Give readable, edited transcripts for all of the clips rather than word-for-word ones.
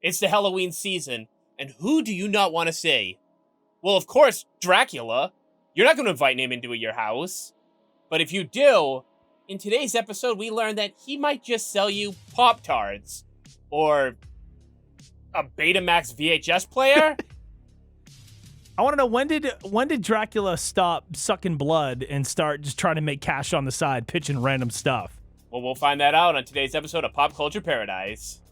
It's the Halloween season, and who do you not want to see? Well, of course, Dracula. You're not going to invite him into your house. But if you do, in today's episode, we learned that he might just sell you Pop-Tarts. Or a Betamax VHS player? I want to know, when did Dracula stop sucking blood and start just trying to make cash on the side, pitching random stuff? Well, we'll find that out on today's episode of Pop Culture Paradise.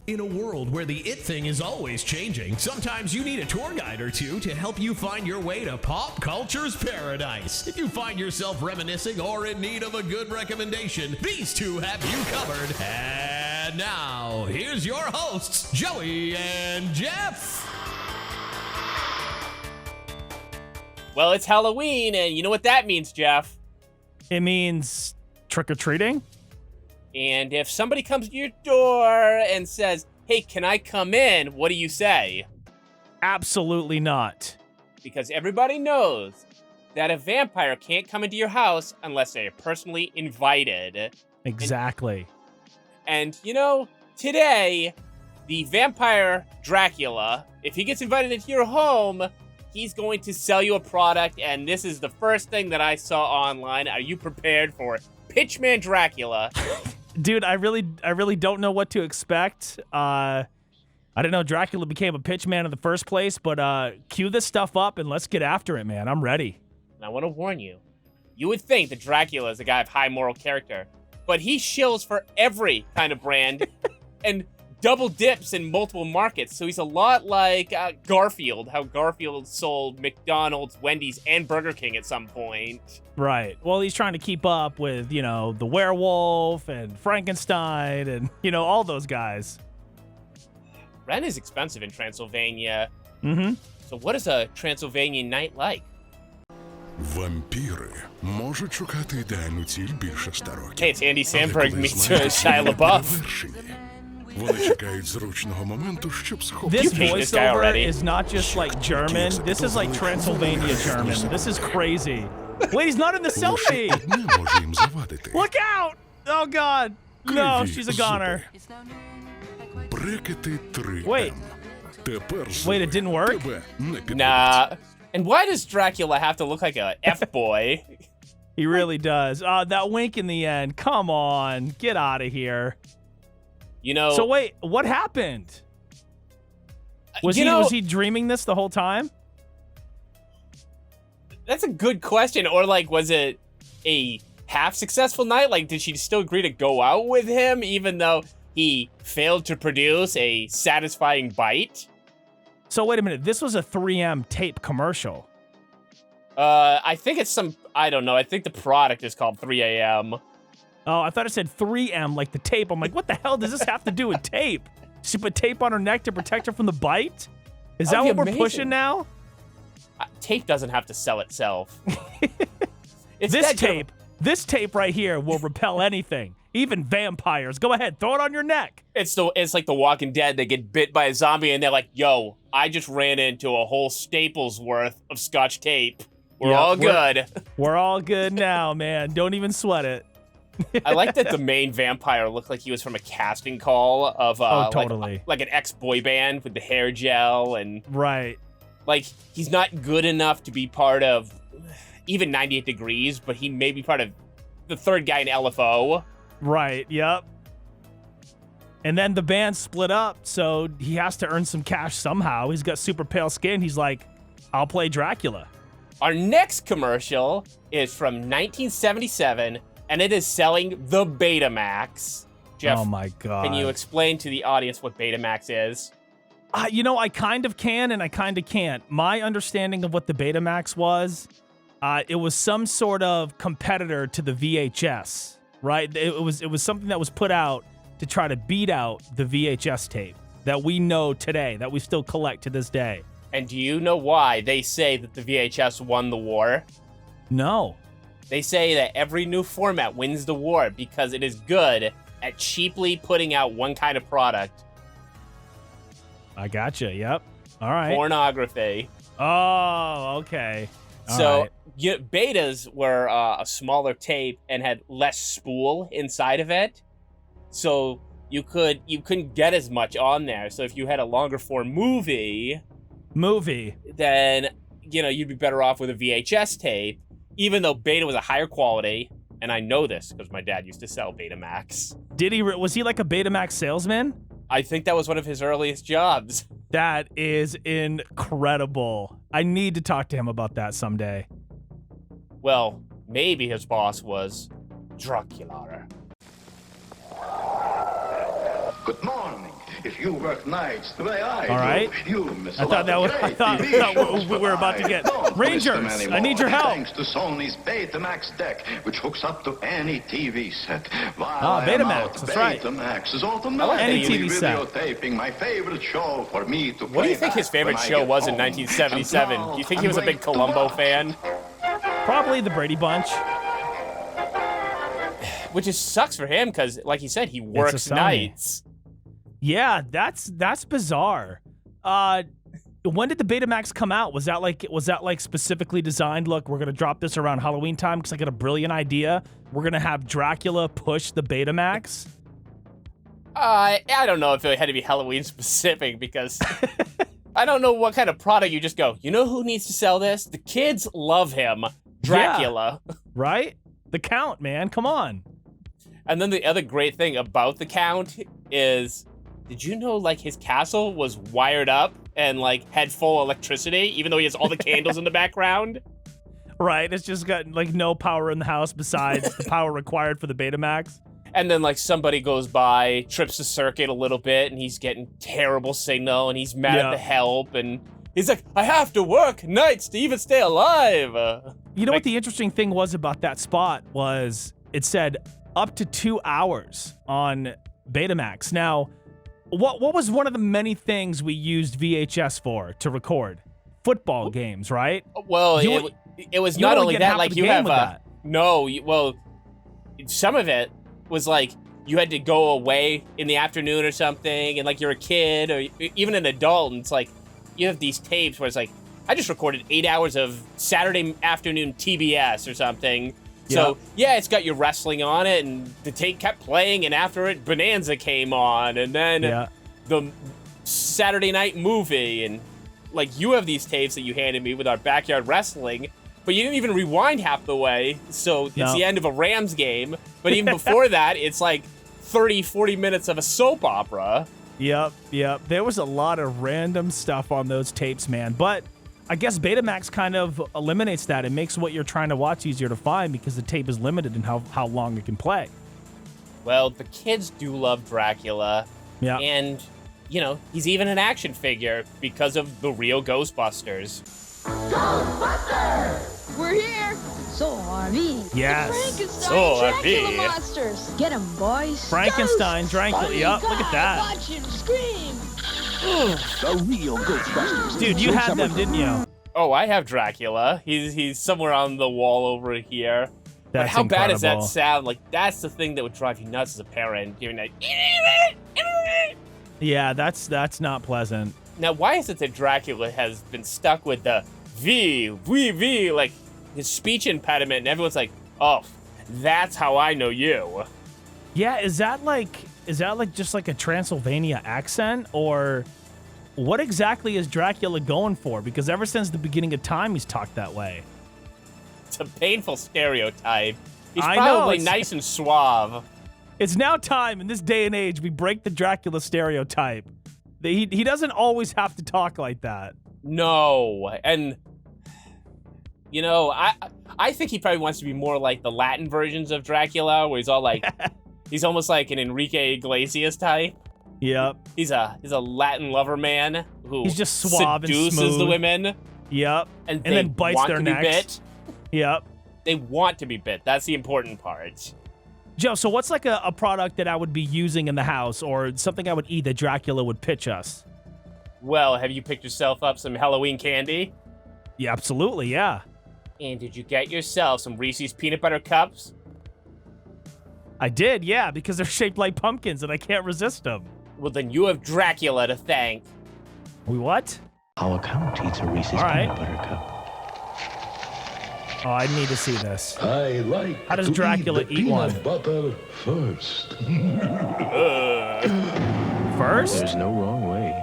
In a world where the it thing is always changing, sometimes you need a tour guide or two to help you find your way to pop culture's paradise. If you find yourself reminiscing or in need of a good recommendation, these two have you covered. And now, here's your hosts, Joey and Jeff. Well, it's Halloween, and you know what that means, Jeff. It means trick-or-treating? And if somebody comes to your door and says, hey, can I come in? What do you say? Absolutely not. Because everybody knows that a vampire can't come into your house unless they are personally invited. Exactly. And you know, today, the vampire Dracula, if he gets invited into your home, he's going to sell you a product. And this is the first thing that I saw online. Are you prepared for Pitchman Dracula? Dude, I really don't know what to expect. I didn't know Dracula became a pitchman in the first place, but cue this stuff up and let's get after it, man. I'm ready. And I want to warn you, you would think that Dracula is a guy of high moral character, but he shills for every kind of brand and double dips in multiple markets. So he's a lot like Garfield, how Garfield sold McDonald's, Wendy's, and Burger King at some point. Right. Well, he's trying to keep up with, the werewolf and Frankenstein and, all those guys. Rent is expensive in Transylvania. Mm-hmm. So what is a Transylvanian night like? Вампіри можуть шукати ідеальну ціль більше 100 років. Hey, it's Andy Samberg Але meets коли Shia знають, LaBeouf. завершені, вони чекають зручного моменту, щоб схопити. This You hate this guy voiceover already. is not just like German. This is like Transylvania German. This is crazy. Wait, he's not in the selfie. Лише одне може їм завадити. Look out! Oh, God. No, she's a goner. Брекети 3М. Wait. Тепер Wait, it didn't work? тебе не підводять. Nah. And why does Dracula have to look like a F-boy? He really does. That wink in the end. Come on. Get out of here. You know... So wait, what happened? Was he dreaming this the whole time? That's a good question. Or, like, was it a half-successful night? Like, did she still agree to go out with him even though he failed to produce a satisfying bite? So wait a minute. This was a 3M tape commercial. I think it's I don't know. I think the product is called 3AM. Oh, I thought it said 3M, like the tape. I'm like, what the hell does this have to do with tape? She put tape on her neck to protect her from the bite? Is that what we're pushing now? Tape doesn't have to sell itself. This tape right here will repel anything, even vampires. Go ahead, throw it on your neck. It's like The Walking Dead. They get bit by a zombie and they're like, yo, I just ran into a whole Staples worth of Scotch tape. We're all good. We're all good now, man. Don't even sweat it. I like that the main vampire looked like he was from a casting call of totally. like an ex-boy band with the hair gel and right. Like he's not good enough to be part of even 98 Degrees, but he may be part of the third guy in LFO. Right, yep. And then the band split up, so he has to earn some cash somehow. He's got super pale skin. He's like, I'll play Dracula. Our next commercial is from 1977, and it is selling the Betamax. Jeff, oh my God. Can you explain to the audience what Betamax is? I kind of can and I kind of can't. My understanding of what the Betamax was, it was some sort of competitor to the VHS, right? It was something that was put out to try to beat out the VHS tape that we know today, that we still collect to this day. And do you know why they say that the VHS won the war? No. They say that every new format wins the war because it is good at cheaply putting out one kind of product. I gotcha. Yep. All right. Pornography. Oh, okay. So betas were a smaller tape and had less spool inside of it. So you couldn't get as much on there. So if you had a longer form movie, then you'd be better off with a VHS tape, even though Beta was a higher quality. And I know this because my dad used to sell Betamax. Was he like a Betamax salesman? I think that was one of his earliest jobs. That is incredible. I need to talk to him about that someday. Well, maybe his boss was Dracula. Good morning. If you work nights the way I All right. do, you miss I thought we were about to get Rangers. I need your help. Thanks to Sony's Betamax deck, which hooks up to any TV set. Betamax, that's right. Betamax is automatically Any TV set. videotaping my favorite show for me to play. What do you think his favorite show was in 1977? Do you think he was a big Columbo fan? Probably the Brady Bunch. Which just sucks for him because, like he said, he works nights. Yeah, that's bizarre. When did the Betamax come out? Was that like specifically designed? Look, we're gonna drop this around Halloween time because I got a brilliant idea. We're gonna have Dracula push the Betamax. I don't know if it had to be Halloween specific because I don't know what kind of product you just go. You know who needs to sell this? The kids love him, Dracula. Yeah, right? The Count, man, come on. And then the other great thing about the Count is, did you know like his castle was wired up and like had full electricity, even though he has all the candles in the background? Right, it's just got like no power in the house besides the power required for the Betamax. And then like somebody goes by, trips the circuit a little bit, and he's getting terrible signal, and he's mad at the help, and he's like, I have to work nights to even stay alive. You know what the interesting thing was about that spot was it said up to 2 hours on Betamax. Now, what was one of the many things we used VHS for to record? Football games, right? Well, it was not only that, like you have some of it was like you had to go away in the afternoon or something, and like you're a kid or even an adult, and it's like you have these tapes where it's like, I just recorded 8 hours of Saturday afternoon TBS or something. So, yeah, it's got your wrestling on it, and the tape kept playing, and after it, Bonanza came on, and then the Saturday night movie, and, like, you have these tapes that you handed me with our backyard wrestling, but you didn't even rewind half the way, so it's the end of a Rams game, but even before that, it's, like, 30, 40 minutes of a soap opera. Yep. There was a lot of random stuff on those tapes, man, but I guess Betamax kind of eliminates that. It makes what you're trying to watch easier to find because the tape is limited in how long it can play. Well, the kids do love Dracula. Yeah. And, he's even an action figure because of the real Ghostbusters. Ghostbusters! We're here! So are we. Yes. The Frankenstein So are Dracula we. monsters. Get 'em, boys. Frankenstein, Dracula. Yup, look at that. Watch him scream. The real Ghostbusters. Dude, you had them, didn't you? Oh, I have Dracula. He's somewhere on the wall over here. But That's how bad does that incredible. sound? Like, that's the thing that would drive you nuts as a parent. Hearing that. Yeah, that's not pleasant. Now, why is it that Dracula has been stuck with the V, like his speech impediment, and everyone's like, oh, that's how I know you. Yeah, is that like just like a Transylvania accent, or what exactly is Dracula going for? Because ever since the beginning of time, he's talked that way. It's a painful stereotype. He's I know, probably it's- nice and suave. It's now time in this day and age we break the Dracula stereotype. He doesn't always have to talk like that. No, and I think he probably wants to be more like the Latin versions of Dracula, where he's all like, he's almost like an Enrique Iglesias type. Yep. He's a Latin lover man who He's just suave and seduces smooth. the women, Yep. and then bites want their to be necks. bit. Yep. They want to be bit. That's the important part. Joe, so what's like a product that I would be using in the house or something I would eat that Dracula would pitch us? Well, have you picked yourself up some Halloween candy? Yeah, absolutely, yeah. And did you get yourself some Reese's peanut butter cups? I did, yeah, because they're shaped like pumpkins and I can't resist them. Well, then you have Dracula to thank. We what? How a count eats a Reese's All right. peanut butter cup. Oh, I need to see this. I like How does to Dracula eat the eat one? peanut butter first. First? There's no wrong way.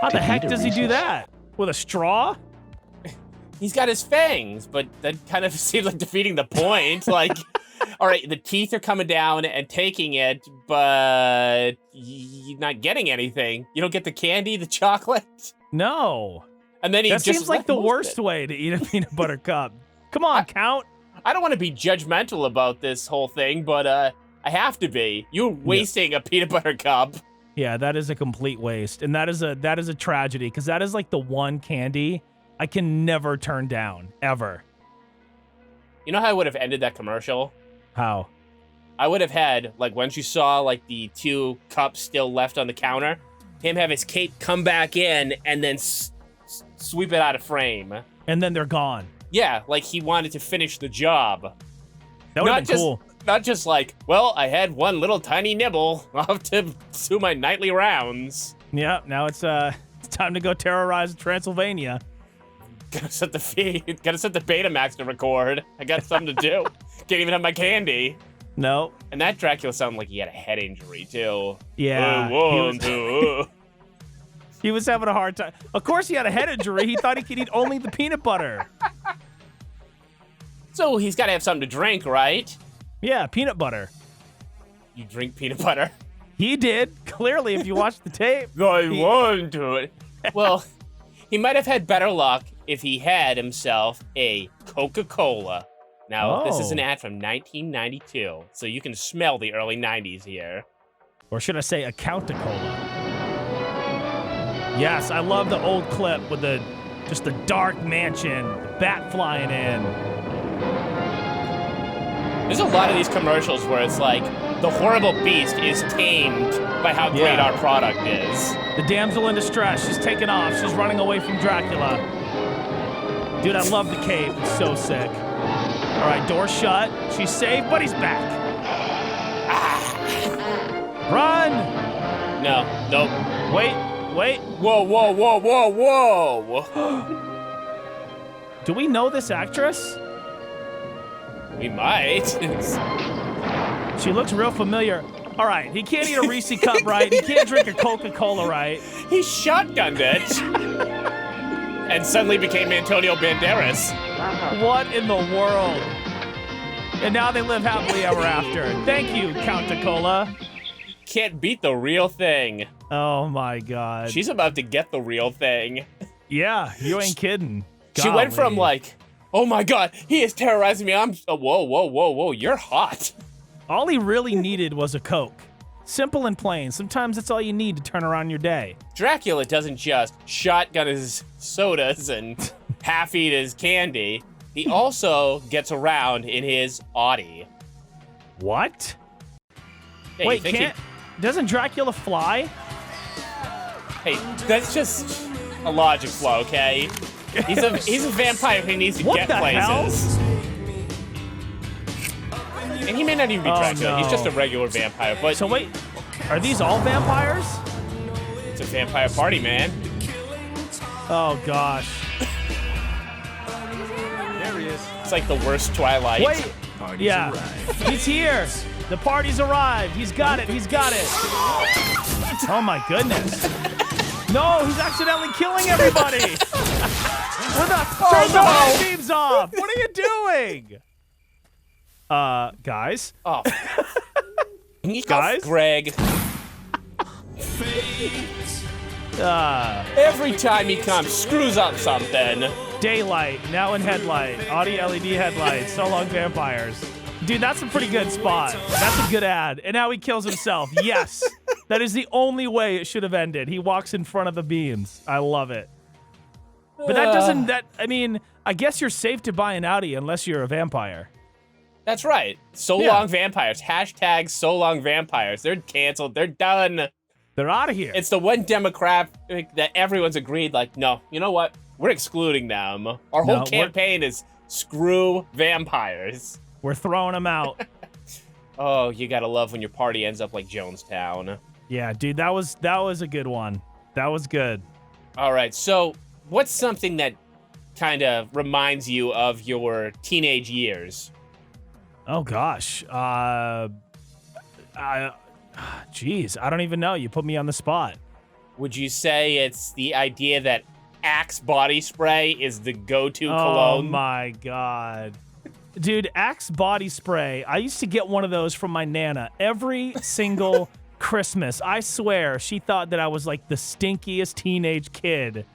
How the to heck eat a does he do Reese's. that? With a straw? He's got his fangs, but that kind of seems like defeating the point. Like, all right, the teeth are coming down and taking it, but you're not getting anything. You don't get the candy, the chocolate. No. And then he That just seems like left the most of worst it. way to eat a peanut butter cup. Come on, Count. I don't want to be judgmental about this whole thing, but I have to be. You're wasting a peanut butter cup. Yeah, that is a complete waste. And that is a tragedy, because that is like the one candy I can never turn down, ever. You know how I would have ended that commercial? How? I would have had, like, once you saw, like, the 2 cups still left on the counter, him have his cape come back in and then sweep it out of frame. And then they're gone. Yeah, like he wanted to finish the job. That would have been cool. Not just like, well, I had one little tiny nibble. I'll have to do my nightly rounds. Yeah, now it's time to go terrorize Transylvania. Gotta set the Betamax to record. I got something to do. Can't even have my candy. No. And that Dracula sounded like he had a head injury too. Yeah. He was having a hard time. Of course he had a head injury. He thought he could eat only the peanut butter. So he's got to have something to drink, right? Yeah, peanut butter. You drink peanut butter? He did, clearly, if you watch the tape. I want to. Well, he might have had better luck if he had himself a Coca-Cola. Now, this is an ad from 1992, so you can smell the early 90s here. Or should I say a Count-a-Cola? Yes, I love the old clip with just the dark mansion, the bat flying in. There's a lot of these commercials where it's like, the horrible beast is tamed by how great our product is. The damsel in distress, she's taking off. She's running away from Dracula. Dude, I love the cape. It's so sick. All right, door shut. She's safe, but he's back. Run! No, nope. Wait. Whoa, whoa, whoa, whoa, whoa. Do we know this actress? We might. She looks real familiar. All right, he can't eat a Reese cup right. He can't drink a Coca-Cola right. He shotgunned it. And suddenly became Antonio Banderas. What in the world? And now they live happily ever after. Thank you, Count-a-Cola. Can't beat the real thing. Oh my God. She's about to get the real thing. Yeah, you ain't kidding. She went from like, oh my God, he is terrorizing me. Whoa, you're hot. All he really needed was a Coke. Simple and plain. Sometimes that's all you need to turn around your day. Dracula doesn't just shotgun his sodas and half eat his candy. He also gets around in his Audi. What? Hey, Wait, doesn't Dracula fly? Hey, that's just a logic flaw, okay? He's a vampire who needs to get places. Hell? And he may not even be Dracula. No. He's just a regular vampire. But So wait, are these all vampires? it's a vampire party, man. Oh gosh. There he is. It's like the worst Twilight. Wait. Yeah. He's here. The party's arrived. He's got it. Oh my goodness. No, he's accidentally killing everybody. Turn the light beams off. What are you doing? Guys. Oh. Guys? Greg. Every time he comes, screws up something. Daylight, now in headlight. Audi LED headlights. So long, vampires. Dude, that's a pretty good spot. That's a good ad. And now he kills himself. Yes. That is the only way it should have ended. He walks in front of the beams. I love it. But I guess you're safe to buy an Audi unless you're a vampire. That's right. So long vampires. Hashtag so long vampires. They're canceled. They're done. They're out of here. It's the one demographic that everyone's agreed, like, no, you know what? We're excluding them. Our whole campaign is screw vampires. We're throwing them out. Oh, you gotta love when your party ends up like Jonestown. Yeah, dude, that was a good one. That was good. All right, so what's something that kind of reminds you of your teenage years? Oh gosh. Geez, I don't even know. You put me on the spot. Would you say it's the idea that Axe body spray is the go-to cologne? Oh my God. Dude, Axe body spray. I used to get one of those from my Nana every single Christmas. I swear, she thought that I was like the stinkiest teenage kid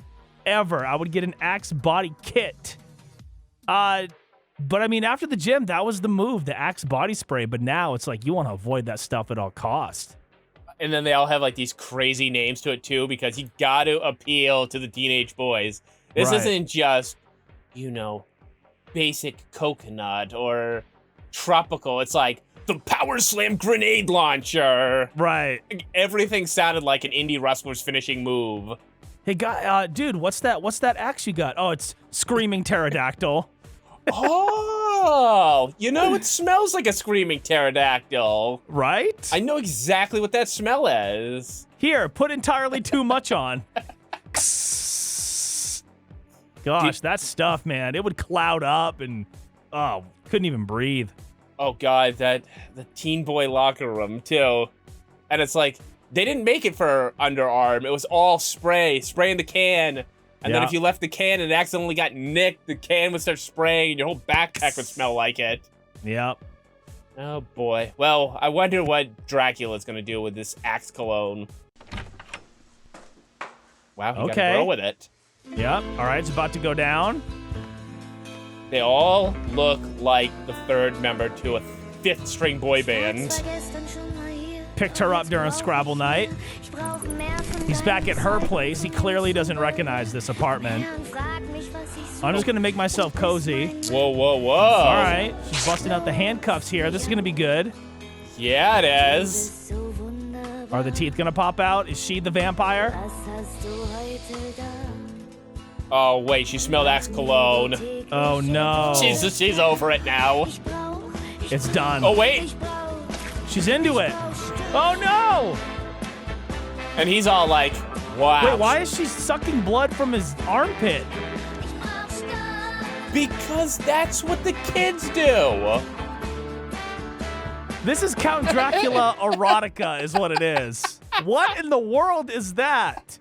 ever. I would get an Axe body kit. But I mean, after the gym, that was the move, the Axe body spray. But now it's like you want to avoid that stuff at all costs. And then they all have like these crazy names to it too, because you got to appeal to the teenage boys. This isn't just, you know, basic coconut or tropical. It's like the Power Slam grenade launcher. Right. Everything sounded like an indie wrestler's finishing move. Hey, guy, dude, what's that axe you got? Oh, it's Screaming Pterodactyl. Oh, you know, it smells like a screaming pterodactyl. Right? I know exactly what that smell is. Here, put entirely too much on. Gosh, that stuff, man, it would cloud up and, couldn't even breathe. Oh, God, the teen boy locker room, too. And it's like, they didn't make it for underarm. It was all spray in the can. And then if you left the can and it accidentally got nicked, the can would start spraying and your whole backpack would smell like it. Yep. Oh, boy. Well, I wonder what Dracula's going to do with this Axe cologne. Wow, he got to grow with it. Yep. All right, it's about to go down. They all look like the third member to a fifth-string boy band. Picked her up during Scrabble night. He's back at her place. He clearly doesn't recognize this apartment. I'm just going to make myself cozy. Whoa, whoa, whoa. All right. She's busting out the handcuffs here. This is going to be good. Yeah, it is. Are the teeth going to pop out? Is she the vampire? Oh, wait. She smelled Axe cologne. Oh, no. She's over it now. It's done. Oh, wait. She's into it. Oh, no. And he's all like, wow. Wait, why is she sucking blood from his armpit? Because that's what the kids do. This is Count Dracula erotica is what it is. What in the world is that?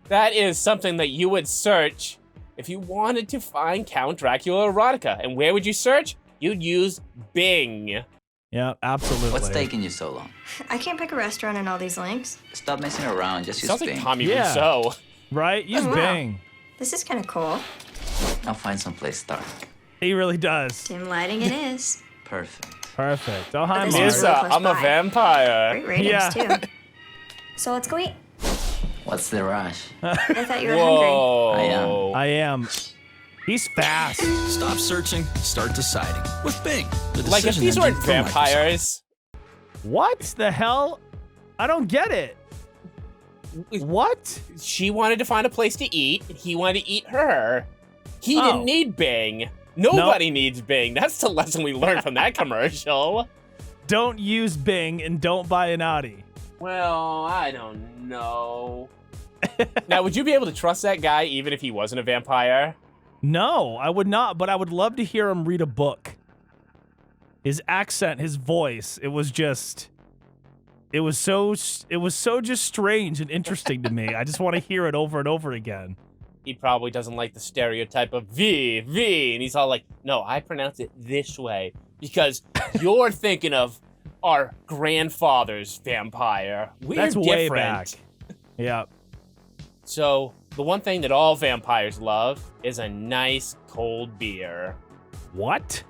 That is something that you would search if you wanted to find Count Dracula erotica. And where would you search? You'd use Bing. Yeah, absolutely. What's taking you so long? I can't pick a restaurant in all these links. Stop messing around, just use Sounds Bing. like Tommy Wiseau. Right? Use Bing. This is kind of cool. I'll find someplace dark. He really does. Dim lighting it is. Perfect. Perfect. Oh, hi, This Mark. is really close I'm a by. vampire. Great ratings, too. So let's go eat. What's the rush? I thought you were Whoa. hungry. I am. He's fast. Stop searching, start deciding with Bing. The Like, if decision these engine weren't from Microsoft. vampires, What the hell? I don't get it. What? she wanted to find a place to eat, and he wanted to eat her. He Oh. didn't need Bing. Nobody needs Bing. That's the lesson we learned from that commercial. Don't use Bing and don't buy an Audi. Well, I don't know. Now, would you be able to trust that guy even if he wasn't a vampire? No, I would not, but I would love to hear him read a book. His accent, his voice, it was so just strange and interesting to me. I just want to hear it over and over again. He probably doesn't like the stereotype of V, and he's all like, no, I pronounce it this way because you're thinking of our grandfather's vampire. We're That's different. way back. Yeah. So, the one thing that all vampires love is a nice cold beer. What?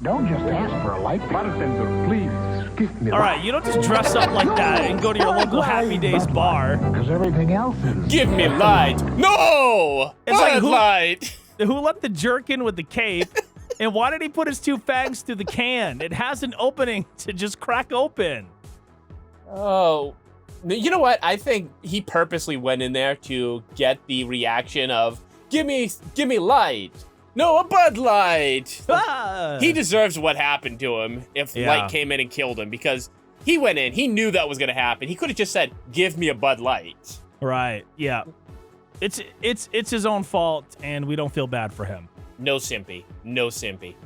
Don't just ask for a light. Bartender, please, give me All right, you don't just dress up like that and go to your local Happy Days bar. Because everything else is... Give me light. No! It's like, Bud who- Light! Who let the jerk in with the cape? And why did he put his two fangs through the can? It has an opening to just crack open. Oh. You know what? I think he purposely went in there to get the reaction of, give me light. No, a Bud Light. Ah! He deserves what happened to him if Light came in and killed him because he went in. He knew that was going to happen. He could have just said, give me a Bud Light. Right, yeah. It's his own fault, and we don't feel bad for him. No simpy. No simpy.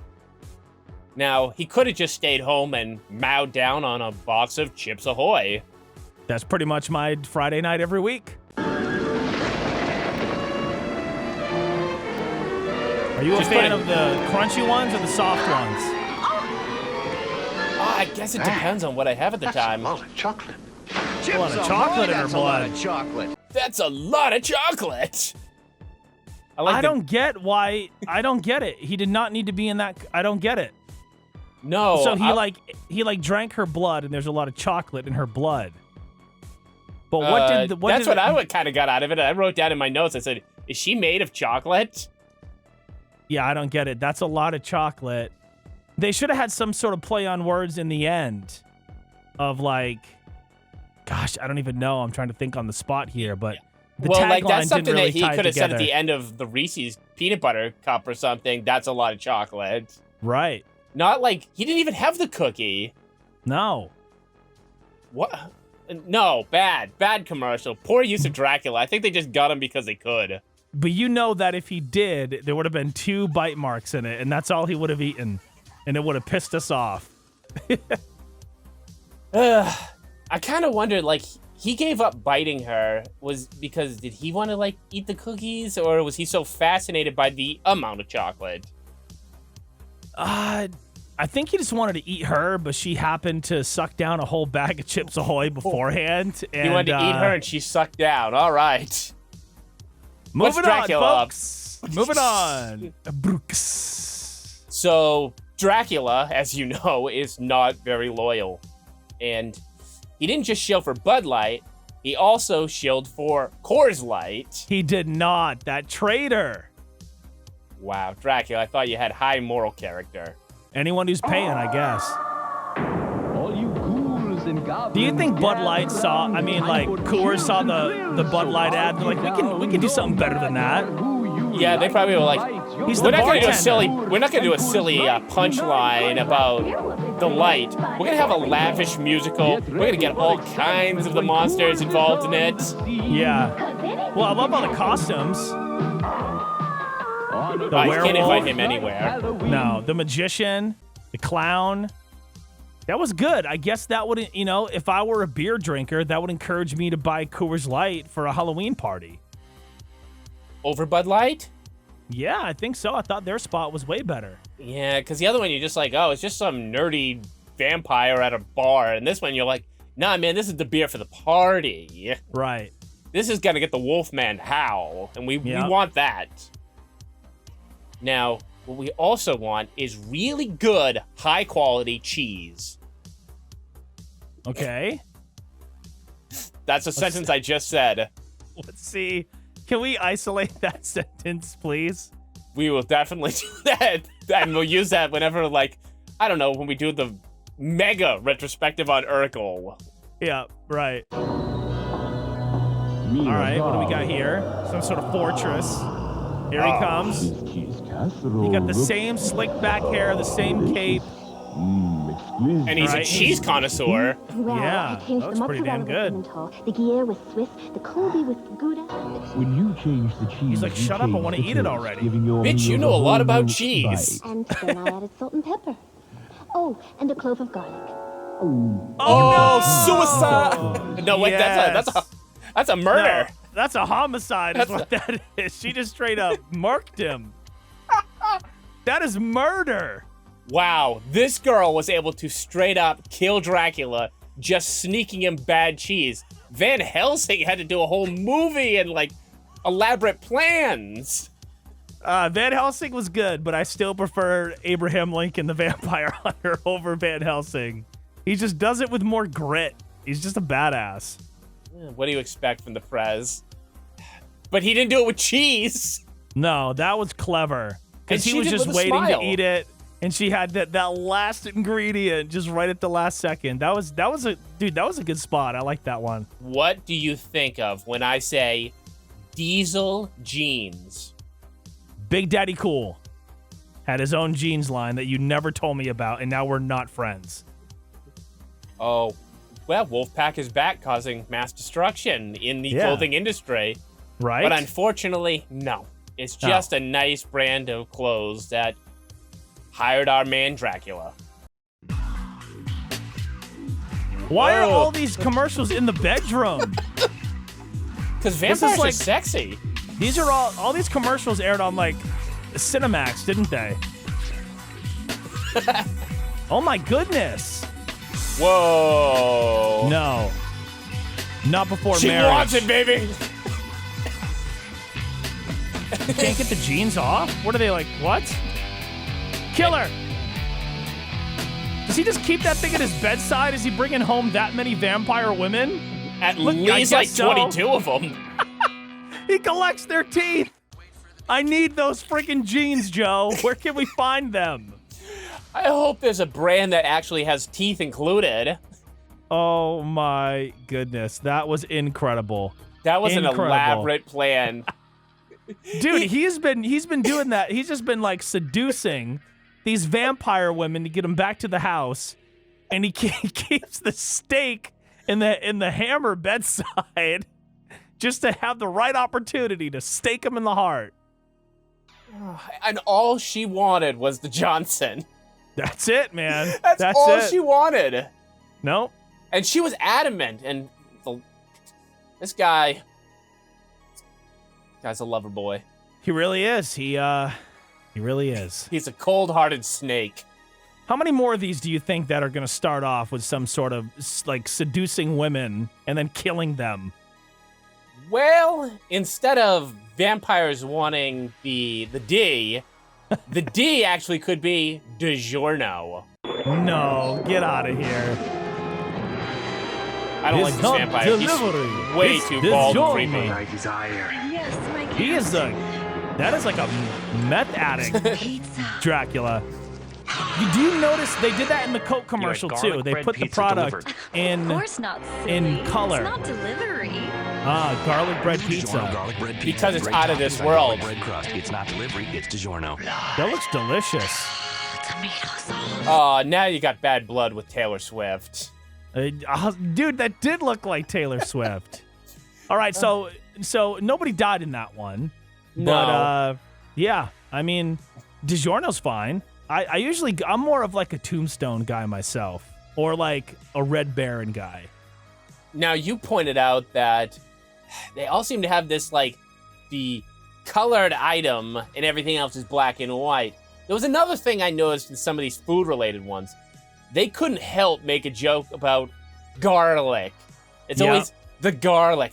Now, he could have just stayed home and mowed down on a box of Chips Ahoy. That's pretty much my Friday night every week. Are you a fan of the crunchy ones or the soft ones? I guess it depends on what I have at the time. That's a lot of chocolate. A lot of chocolate in her blood. That's a lot of chocolate. I don't get why. I don't get it. He did not need to be in that. I don't get it. No. So he drank her blood, and there's a lot of chocolate in her blood. But that's what I kind of got out of it. I wrote down in my notes. I said, "Is she made of chocolate?" Yeah, I don't get it. That's a lot of chocolate. They should have had some sort of play on words in the end of like, gosh, I don't even know. I'm trying to think on the spot here, but the tagline that's something didn't really that he could have said at the end of the Reese's peanut butter cup or something. That's a lot of chocolate. Right. Not like he didn't even have the cookie. No. What? No, bad commercial. Poor use of Dracula. I think they just got him because they could. But you know that if he did, there would have been 2 bite marks in it, and that's all he would have eaten, and it would have pissed us off. I kind of wondered, like, he gave up biting her was because did he want to, like, eat the cookies, or was he so fascinated by the amount of chocolate? I think he just wanted to eat her, but she happened to suck down a whole bag of Chips Ahoy beforehand. And, he wanted to eat her, and she sucked down. All right. Moving Dracula on, folks. Moving on. Brooks. So, Dracula, as you know, is not very loyal. And he didn't just shill for Bud Light, he also shilled for Coors Light. He did not. That traitor. Wow, Dracula, I thought you had high moral character. Anyone who's paying, I guess. All you ghouls and goblins. Do you think Bud Light saw, Coors saw the Bud Light ad? They're like, we can do something better than that. Yeah, they probably were like, we're not gonna do a silly punchline about the light. We're gonna have a lavish musical. We're gonna get all kinds of the monsters involved in it. Yeah. Well, I love all the costumes. The I werewolf. can't invite him anywhere. No, the magician, the clown. That was good. I guess that would, if I were a beer drinker, that would encourage me to buy Coors Light for a Halloween party. Over Bud Light? Yeah, I think so. I thought their spot was way better. Yeah, because the other one, you're just like, oh, it's just some nerdy vampire at a bar. And this one, you're like, nah, man, this is the beer for the party. Right. This is going to get the Wolfman howl. And we want that. Now, what we also want is really good, high-quality cheese. Okay. That's a sentence I just said. Let's see. Can we isolate that sentence, please? We will definitely do that. And we'll use that whenever, like, I don't know, when we do the mega retrospective on Urkel. Yeah, right. All right, what do we got here? Some sort of fortress. Here he comes. He got the same slick back hair, the same cape. And he's a cheese connoisseur. Yeah, that looks pretty damn good. The Gruyere with Swiss, the Colby with Gouda. When you change the cheese, he's like, shut up, I want to eat it already. Bitch, you know a lot about cheese. And then I added salt and pepper. Oh, and a clove of garlic. Oh no, suicide! No, wait, yes. that's a murder. No, that's a homicide is what that is. She just straight up murked him. That is murder. Wow, this girl was able to straight up kill Dracula just sneaking him bad cheese. Van Helsing had to do a whole movie and, like, elaborate plans. Van Helsing was good, but I still prefer Abraham Lincoln, the Vampire Hunter, over Van Helsing. He just does it with more grit. He's just a badass. What do you expect from the Prez? But he didn't do it with cheese. No, that was clever. Because he was just waiting to eat it. And she had that last ingredient just right at the last second. That was a good spot. I like that one. What do you think of when I say diesel jeans? Big Daddy Cool had his own jeans line that you never told me about, and now we're not friends. Oh, well, Wolfpack is back causing mass destruction in the clothing industry. Right? But unfortunately, no. It's just a nice brand of clothes that hired our man Dracula. Why are all these commercials in the bedroom? Because vampires are sexy. These are all these commercials aired on like Cinemax, didn't they? Oh my goodness. Whoa. No. Not before she marriage. wants it, baby. You can't get the jeans off? What are they like? What? Killer. Does he just keep that thing at his bedside? Is he bringing home that many vampire women? At least like 22 of them. He collects their teeth. I need those freaking jeans, Joe. Where can we find them? I hope there's a brand that actually has teeth included. Oh my goodness, that was incredible. That was an elaborate plan. Dude, he's been doing that. He's just been like seducing these vampire women to get them back to the house, and he keeps the stake in the hammer bedside just to have the right opportunity to stake him in the heart. And all she wanted was the Johnson. That's it, man. That's all she wanted. Nope. And she was adamant. And this guy's a lover boy. He really is. He really is. He's a cold-hearted snake. How many more of these do you think that are going to start off with some sort of like seducing women and then killing them? Well, instead of vampires wanting the D, the D actually could be DiGiorno. No, get out of here. I don't like this vampire. He's way too bald and creepy. That is like a meth addict, Dracula. Do you notice they did that in the Coke commercial too? They put the product in color. It's not delivery. Garlic bread pizza. Because it's out of this world. Bread crust. It's not delivery. It's DiGiorno. That looks delicious. Oh, now you got bad blood with Taylor Swift. Dude, that did look like Taylor Swift. All right, so nobody died in that one. No. But yeah, I mean, DiGiorno's fine. I'm more of like a Tombstone guy myself, or like a Red Baron guy. Now, you pointed out that they all seem to have this, like, the colored item and everything else is black and white. There was another thing I noticed in some of these food-related ones. They couldn't help make a joke about garlic. It's always the garlic.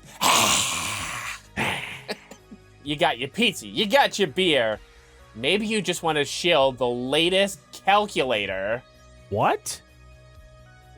You got your pizza. You got your beer. Maybe you just want to shill the latest calculator. What?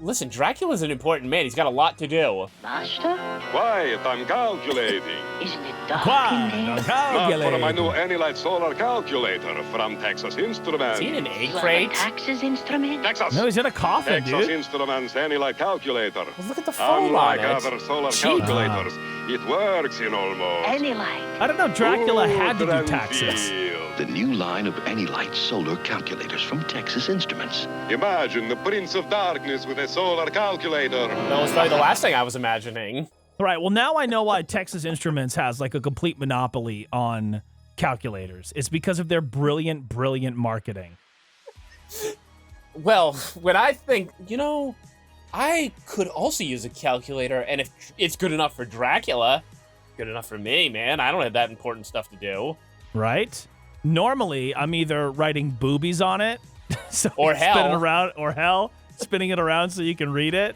Listen, Dracula's an important man. He's got a lot to do. Master? Quiet, I'm calculating. Isn't it dark in there? Now for my new Anilite solar calculator from Texas Instruments. Is he in an egg crate? Texas Instruments? Texas. No, he's in a coffin, Texas dude. Instruments Anilite calculator. Well, look at the foam on Unlike it. other solar Cheap. calculators, it works in almost. Anilite. I don't know. Dracula had to do taxes. The new line of Anilite solar calculators from Texas Instruments. Imagine the Prince of Darkness with a solar calculator. That was probably the last thing I was imagining. All right, well, now I know why Texas Instruments has like a complete monopoly on calculators. It's because of their brilliant, brilliant marketing. Well, when I think, I could also use a calculator, and if it's good enough for Dracula, good enough for me, man. I don't have that important stuff to do. Right? Normally, I'm either writing boobies on it, so or hell, spinning it around so you can read it.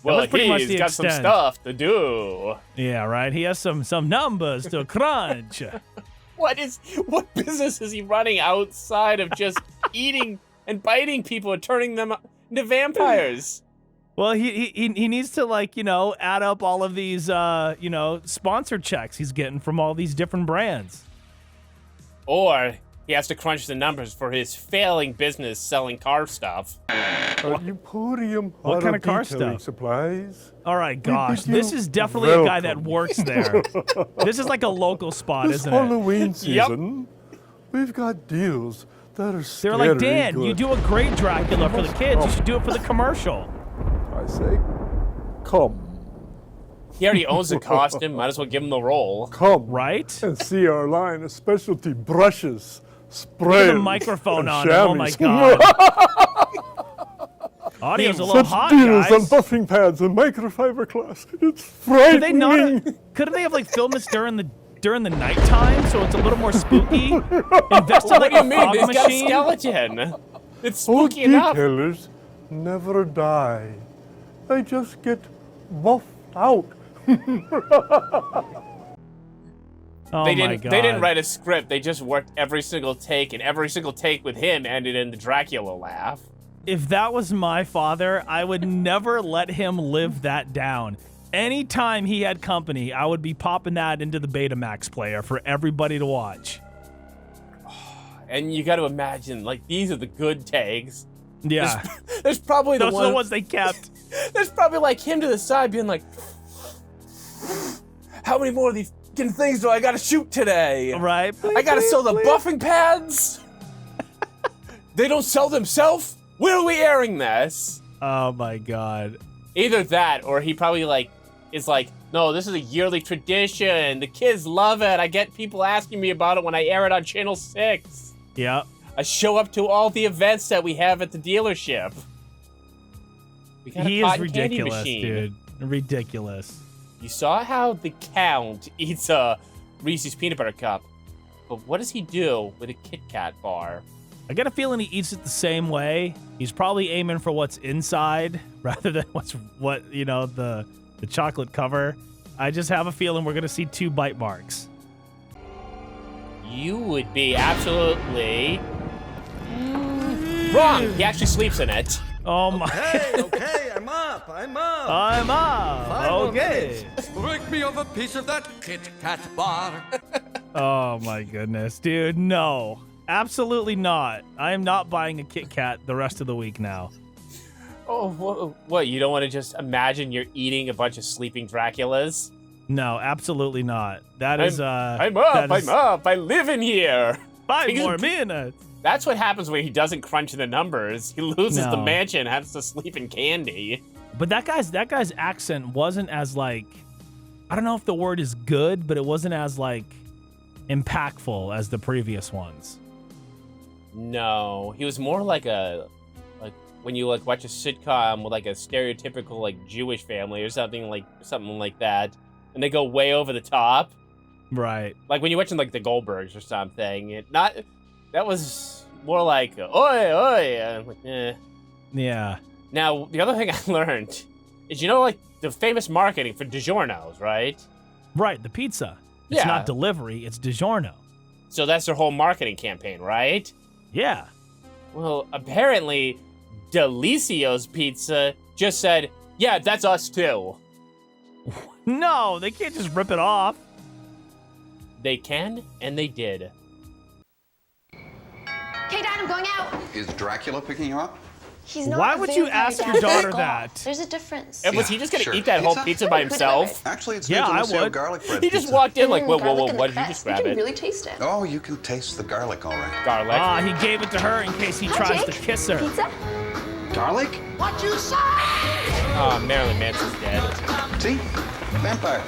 Well, he's got some stuff to do. Yeah, right. He has some numbers to crunch. What business is he running outside of just eating and biting people and turning them into vampires? Well, he needs to add up all of these sponsor checks he's getting from all these different brands. Or he has to crunch the numbers for his failing business selling car stuff. What kind of car stuff? Supplies? All right, gosh, this is definitely a guy that works there. This is like a local spot, isn't it? Halloween season, we've got deals that are They're like, Dan, good. you do a great Dracula for the kids. You should do it for the commercial. I say, come. He already owns the costume. Might as well give him the role. Come Right? and see our line of specialty brushes, sprays, Look at the microphone and on him. Oh my chamois. God. Audio's a little Such hot, deals on guys. buffing pads and microfiber cloths. It's frightening. Could they not? Couldn't they have like filmed this during the nighttime so it's a little more spooky? Invest in What like do you a mean? fog He's got a machine. skeleton. It's Old spooky enough. detailers never die. They just get buffed out. Oh They my didn't. God. They didn't write a script. They just worked every single take, and every single take with him ended in the Dracula laugh. If that was my father, I would never let him live that down. Anytime he had company, I would be popping that into the Betamax player for everybody to watch. And you got to imagine, like, these are the good takes. Yeah. There's probably Those are the ones they kept. There's probably like him to the side being like, how many more of these fucking things do I gotta shoot today? Right. I gotta sell the buffing pads? They don't sell themselves? Where are we airing this? Oh my God. Either that, or he probably like is like, no, this is a yearly tradition. The kids love it. I get people asking me about it when I air it on Channel 6. Yeah. I show up to all the events that we have at the dealership. We got a He is cotton candy ridiculous, machine. dude. Ridiculous. You saw how the Count eats a Reese's peanut butter cup, but what does he do with a Kit Kat bar? I get a feeling he eats it the same way. He's probably aiming for what's inside rather than the chocolate cover. I just have a feeling we're gonna see 2 bite marks. You would be absolutely wrong. He actually sleeps in it. Oh my. Okay, I'm up. I'm up. 5 more Okay. minutes. Break me off a piece of that Kit Kat bar. Oh my goodness, dude. No. Absolutely not. I am not buying a Kit Kat the rest of the week now. Oh, what? You don't want to just imagine you're eating a bunch of sleeping Draculas? No, absolutely not. That is I'm up. I live in here. 5 more minutes. That's what happens when he doesn't crunch the numbers. He loses the No. mansion, has to sleep in candy. But that guy's accent wasn't as like, I don't know if the word is good, but it wasn't as like impactful as the previous ones. No, he was more like when you like watch a sitcom with like a stereotypical like Jewish family or something like that, and they go way over the top. Right. Like when you're watching like the Goldbergs or something. That was more like oi oi. I'm like, eh. Yeah. Now the other thing I learned is like the famous marketing for DiGiorno's, right? Right. The pizza. It's Yeah. not delivery. It's DiGiorno. So that's their whole marketing campaign, right? Yeah. Well, apparently, Delicio's Pizza just said, yeah, that's us too. No, they can't just rip it off. They can, and they did. Okay, Dad, I'm going out. Is Dracula picking you up? He's not Why a would you vampire, ask your Dad. daughter Back that? off. There's a difference. And was he just going to Sure. eat that whole pizza by himself? Actually, it's Yeah, new I Delicio's would. garlic bread He just pizza. walked in like, whoa, Garlic and what the did you crust. just grab You can it? really taste it. Oh, you can taste the garlic, all right. Garlic. Ah, he gave it to her in case he tries to Jake. kiss her. Pizza? Garlic? What you say? Oh, Marilyn Manson's dead. See? Vampire.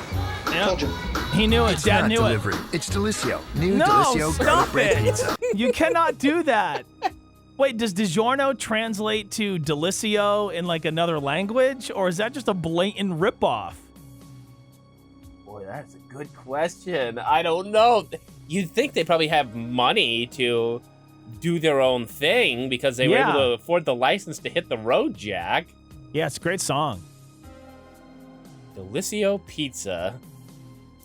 Yep. Told you. He knew it. Dad knew it. It's Delicio. New No, Delicio garlic stop bread it. pizza. You cannot do that. Wait, does DiGiorno translate to Delicio in like another language, or is that just a blatant ripoff? Boy, that's a good question. I don't know. You'd think they probably have money to do their own thing because they were able to afford the license to hit the road, Jack. Yeah, it's a great song. Delicio Pizza.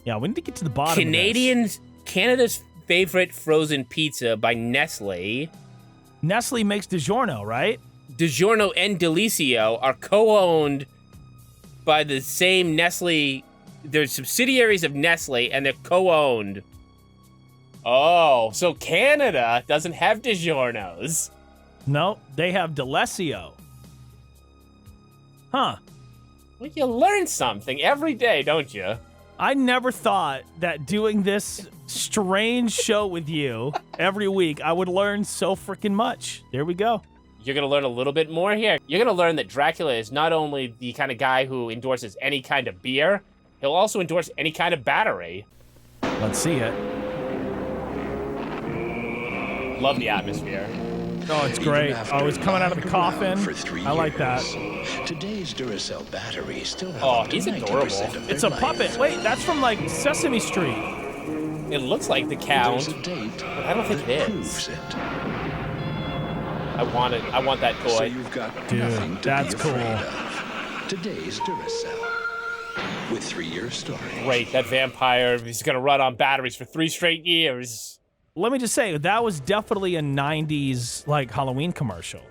Yeah, we need to get to the bottom Canada's favorite frozen pizza by Nestle. Nestle makes DiGiorno, right? DiGiorno and Delicio are co-owned by the same Nestle. They're subsidiaries of Nestle, and they're co-owned. Oh, so Canada doesn't have DiGiorno's. No, they have Delicio. Huh. Well, you learn something every day, don't you? I never thought that doing this strange show with you every week, I would learn so freaking much. There we go. You're going to learn a little bit more here. You're going to learn that Dracula is not only the kind of guy who endorses any kind of beer, He'll also endorse any kind of battery. Let's see it. Love the atmosphere. Oh, it's great. Oh, he's coming out of the coffin. I like that. Today's Duracell batteries still have Oh, he's adorable. It's a puppet. Wait, that's from like Sesame Street. It looks like the Count, but I don't think it is. I want it. I want that toy. So you've got Dude, that's cool. Today's Duracell with 3-year storage. Great, that vampire, he's gonna run on batteries for 3 straight years. Let me just say, that was definitely a 90s like Halloween commercial.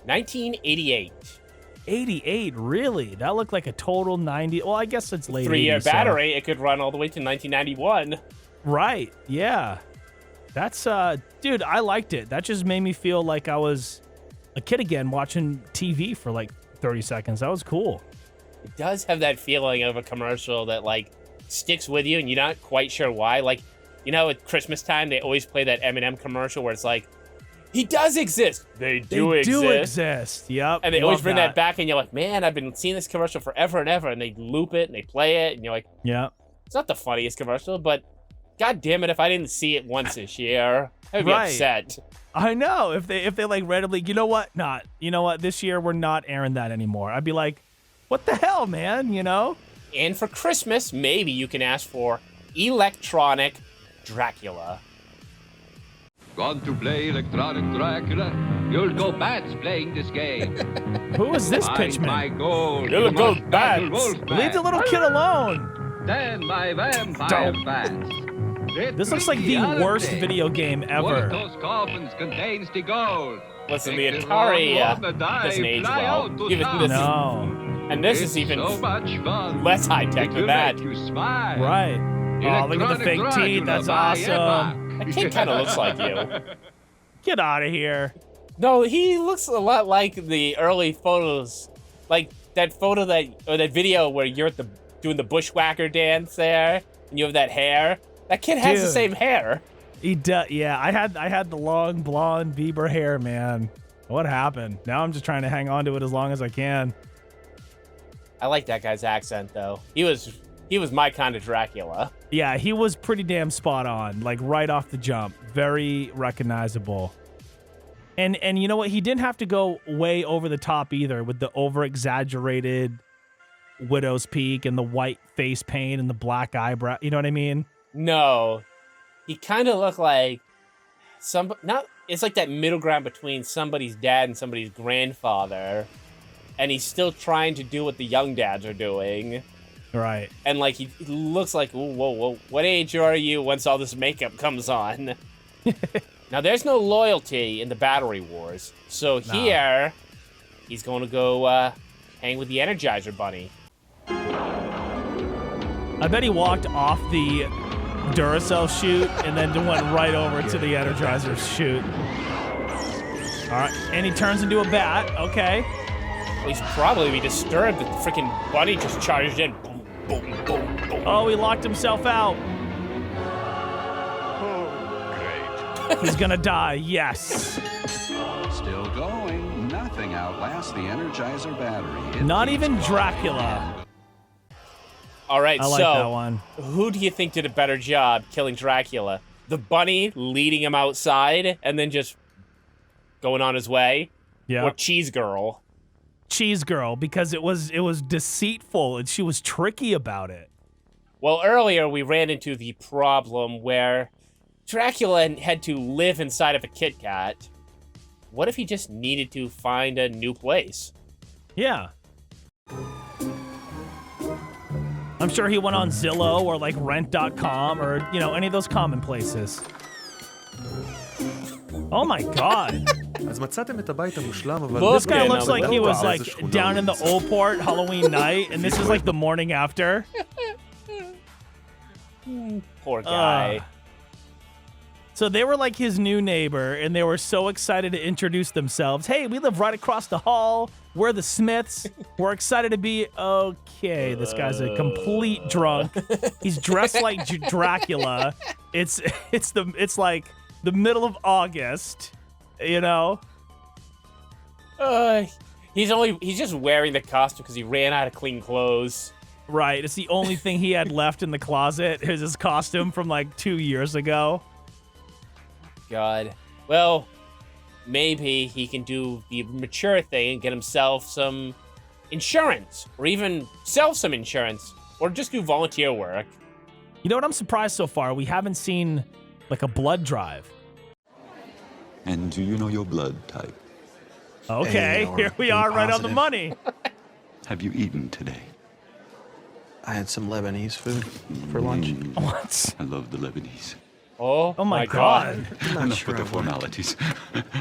1988. 88, really? That looked like a total 90. Well, I guess it's late. 3-year 80s, so- battery, it could run all the way to 1991. Right, yeah. That's, dude, I liked it. That just made me feel like I was a kid again watching TV for like 30 seconds. That was cool. It does have that feeling of a commercial that, like, sticks with you and you're not quite sure why. Like, you know, at Christmas time, they always play that M&M commercial where it's like, he does exist. They do exist. Yep. And they always bring that back, and you're like, man, I've been seeing this commercial forever and ever. And they loop it and they play it, and you're like, yeah, it's not the funniest commercial, but God damn it, if I didn't see it once this year, I'd be upset. I know. If they like randomly, you know what? This year we're not airing that anymore. I'd be like, what the hell, man? You know? And for Christmas, maybe you can ask for electronic Dracula. Want to play electronic Dracula? You'll go bats playing this game. Who is this pitchman? My goal. You'll go bats. Leave the little kid alone. Stand by vampire bats. This looks like the worst video game One ever. of those coffins contains the gold. Listen, the Atari doesn't age well. Even this and this is even so much fun. less high-tech than that. Right. Oh, look at the fake teeth. That's awesome. That kid kind of looks like you. Get out of here. No, he looks a lot like the early photos. Like that photo that video where you're at doing the bushwhacker dance there, and you have that hair. That kid has the same hair. He does. Yeah, I had the long blonde Bieber hair, man. What happened? Now I'm just trying to hang on to it as long as I can. I like that guy's accent though. He was my kind of Dracula. Yeah, he was pretty damn spot on, like right off the jump. Very recognizable. And you know what? He didn't have to go way over the top either with the over-exaggerated widow's peak and the white face paint and the black eyebrow. You know what I mean? No. He kind of looked like it's like that middle ground between somebody's dad and somebody's grandfather. And he's still trying to do what the young dads are doing. Right. And like he looks like, whoa, what age are you once all this makeup comes on? Now there's no loyalty in the Battery Wars. So here, he's going to go hang with the Energizer Bunny. I bet he walked off the Duracell chute and then went right over to the Energizer chute. All right, and he turns into a bat. Okay. Well, he's probably disturbed that the freaking bunny just charged in. Boom, boom, boom, boom. Oh, he locked himself out. Oh, great. He's gonna die. Yes. Still going. Nothing outlasts the Energizer battery. Not even Dracula. All right, I like that one. Who do you think did a better job killing Dracula? The bunny leading him outside and then just going on his way? Yeah. Or Cheese Girl? Cheese Girl, because it was deceitful and she was tricky about it. Well, earlier we ran into the problem where Dracula had to live inside of a Kit Kat. What if he just needed to find a new place? Yeah. I'm sure he went on Zillow or like rent.com or, you know, any of those common places. Oh my God. This guy looks like he was like down in the Old Port Halloween night, and this is like the morning after. Poor guy. So they were like his new neighbor, and they were so excited to introduce themselves. Hey, we live right across the hall. We're the Smiths. We're excited to be okay. This guy's a complete drunk. He's dressed like Dracula. It's like the middle of August, you know. He's just wearing the costume because he ran out of clean clothes. Right. It's the only thing he had left in the closet is his costume from like 2 years ago. God. Well, maybe he can do the mature thing and get himself some insurance, or even sell some insurance, or just do volunteer work. You know what? I'm surprised so far. We haven't seen like a blood drive. And do you know your blood type? Okay, here we are right on the money. Have you eaten today? I had some Lebanese food for lunch. What? I love the Lebanese. Oh my God. Enough with the formalities.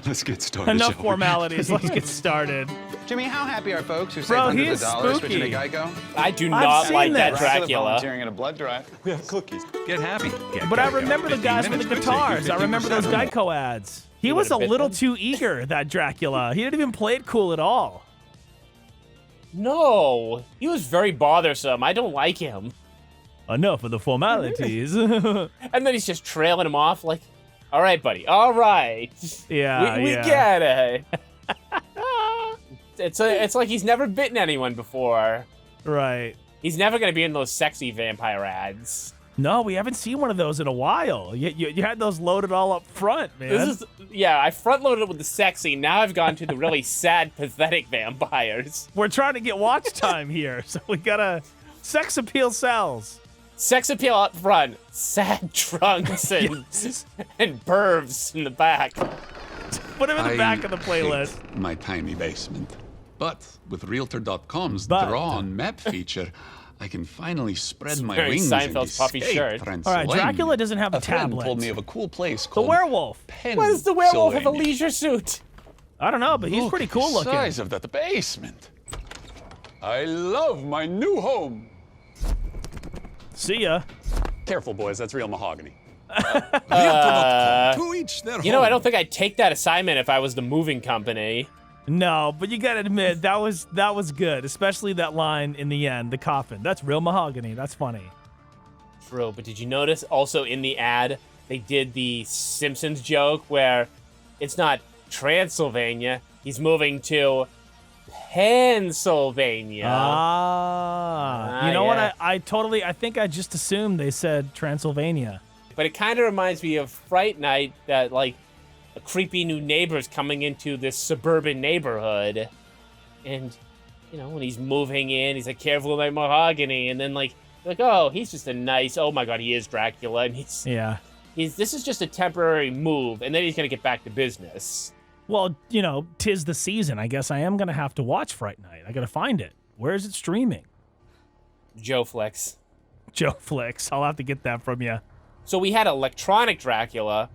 Let's get started. Enough formalities. Let's get started. Jimmy, how happy are folks who save Bro, he hundreds is of dollars spooky. switching to Geico? I do not like that Dracula Dracula. volunteering in a blood drive. We have cookies. Get happy. But I remember the guys with the guitars. I remember those Geico ads. He was a little too eager, that Dracula. He didn't even play it cool at all. No, he was very bothersome. I don't like him. Enough of the formalities. And then he's just trailing him off like, all right, buddy, all right. Yeah, we get it. It's like he's never bitten anyone before. Right. He's never going to be in those sexy vampire ads. No, we haven't seen one of those in a while. You had those loaded all up front, man. I front-loaded it with the sexy. Now I've gone to the really sad, pathetic vampires. We're trying to get watch time here, so we gotta... Sex appeal sells. Sex appeal up front. Sad trunks and pervs in the back. Put him in the back of the playlist. Hate my tiny basement. But with Realtor.com's drawn map feature, I can finally spread my wings Seinfeld's and puffy escape shirt. All right, Dracula doesn't have a friend tablet. told me of a cool place The called werewolf. Why does the werewolf have a Pennsylvania. leisure suit? I don't know, but he's pretty cool The looking. size of that basement. I love my new home. See ya. Careful, boys. That's real mahogany. To each their You know, I don't think I'd take that assignment if I was the moving company. No, but you gotta admit, that was good, especially that line in the end, the coffin. That's real mahogany. That's funny. True, but did you notice also in the ad, they did the Simpsons joke where it's not Transylvania, he's moving to Pennsylvania. You know what? I think I just assumed they said Transylvania. But it kind of reminds me of Fright Night, that like a creepy new neighbor's coming into this suburban neighborhood. And, you know, when he's moving in, he's like, careful with my mahogany. And then like, oh, he's just a nice, oh my God, he is Dracula. And this is just a temporary move. And then he's going to get back to business. Well, you know, 'tis the season. I guess I am going to have to watch Fright Night. I got to find it. Where is it streaming? Joe Flex. I'll have to get that from you. So we had electronic Dracula,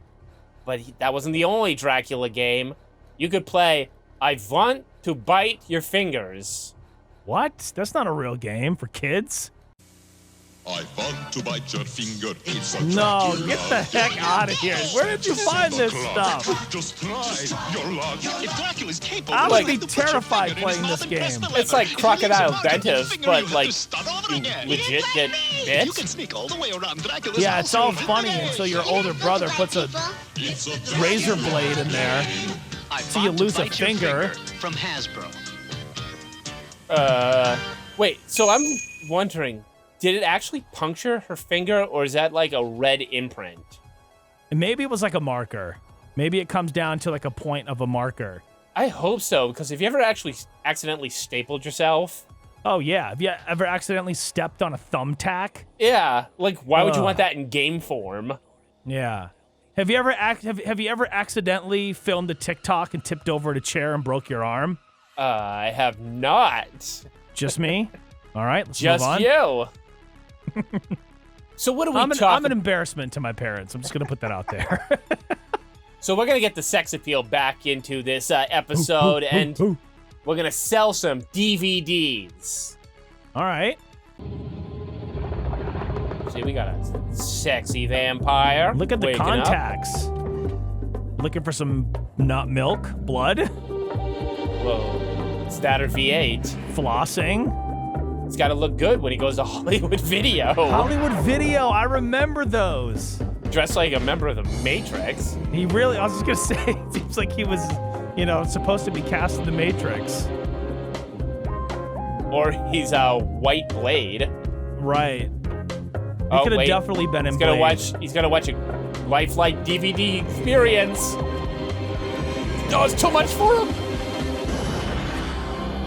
but that wasn't the only Dracula game. You could play I Want to Bite Your Fingers. What? That's not a real game for kids. I want to bite your finger. It's a No, Dracula. get the heck out of here. Where did you find this stuff? Just try your luck. If Dracula's capable, I would be terrified playing this game. It's like Crocodile Dentist, but like you legit get bit. You can sneak all the way around Dracula's Yeah, it's all funny until your older brother puts a razor blade in there, so you lose a finger. From Hasbro. Wait, so I'm wondering, did it actually puncture her finger, or is that like a red imprint? And maybe it was like a marker. Maybe it comes down to like a point of a marker. I hope so, because have you ever actually accidentally stapled yourself? Oh yeah, have you ever accidentally stepped on a thumbtack? Yeah, like why would you want that in game form? Yeah. Have you ever have you ever accidentally filmed a TikTok and tipped over a chair and broke your arm? I have not. Just me? All right, let's Just move on. you. So what are we talking? I'm an embarrassment to my parents. I'm just gonna put that out there. So we're gonna get the sex appeal back into this episode, and we're gonna sell some DVDs. All right. See, we got a sexy vampire. Look at the waking up. contacts. Looking for some nut milk, blood. Whoa, it's that or V8. Flossing. It's got to look good when he goes to Hollywood Video. Hollywood Video, I remember those. Dressed like a member of the Matrix. He really, I was just gonna say, it seems like he was, you know, supposed to be cast in the Matrix. Or he's a White Blade. Right. Oh, could have wait. definitely been in He's gonna Blade. watch a lifelike DVD experience. Oh, it's too much for him.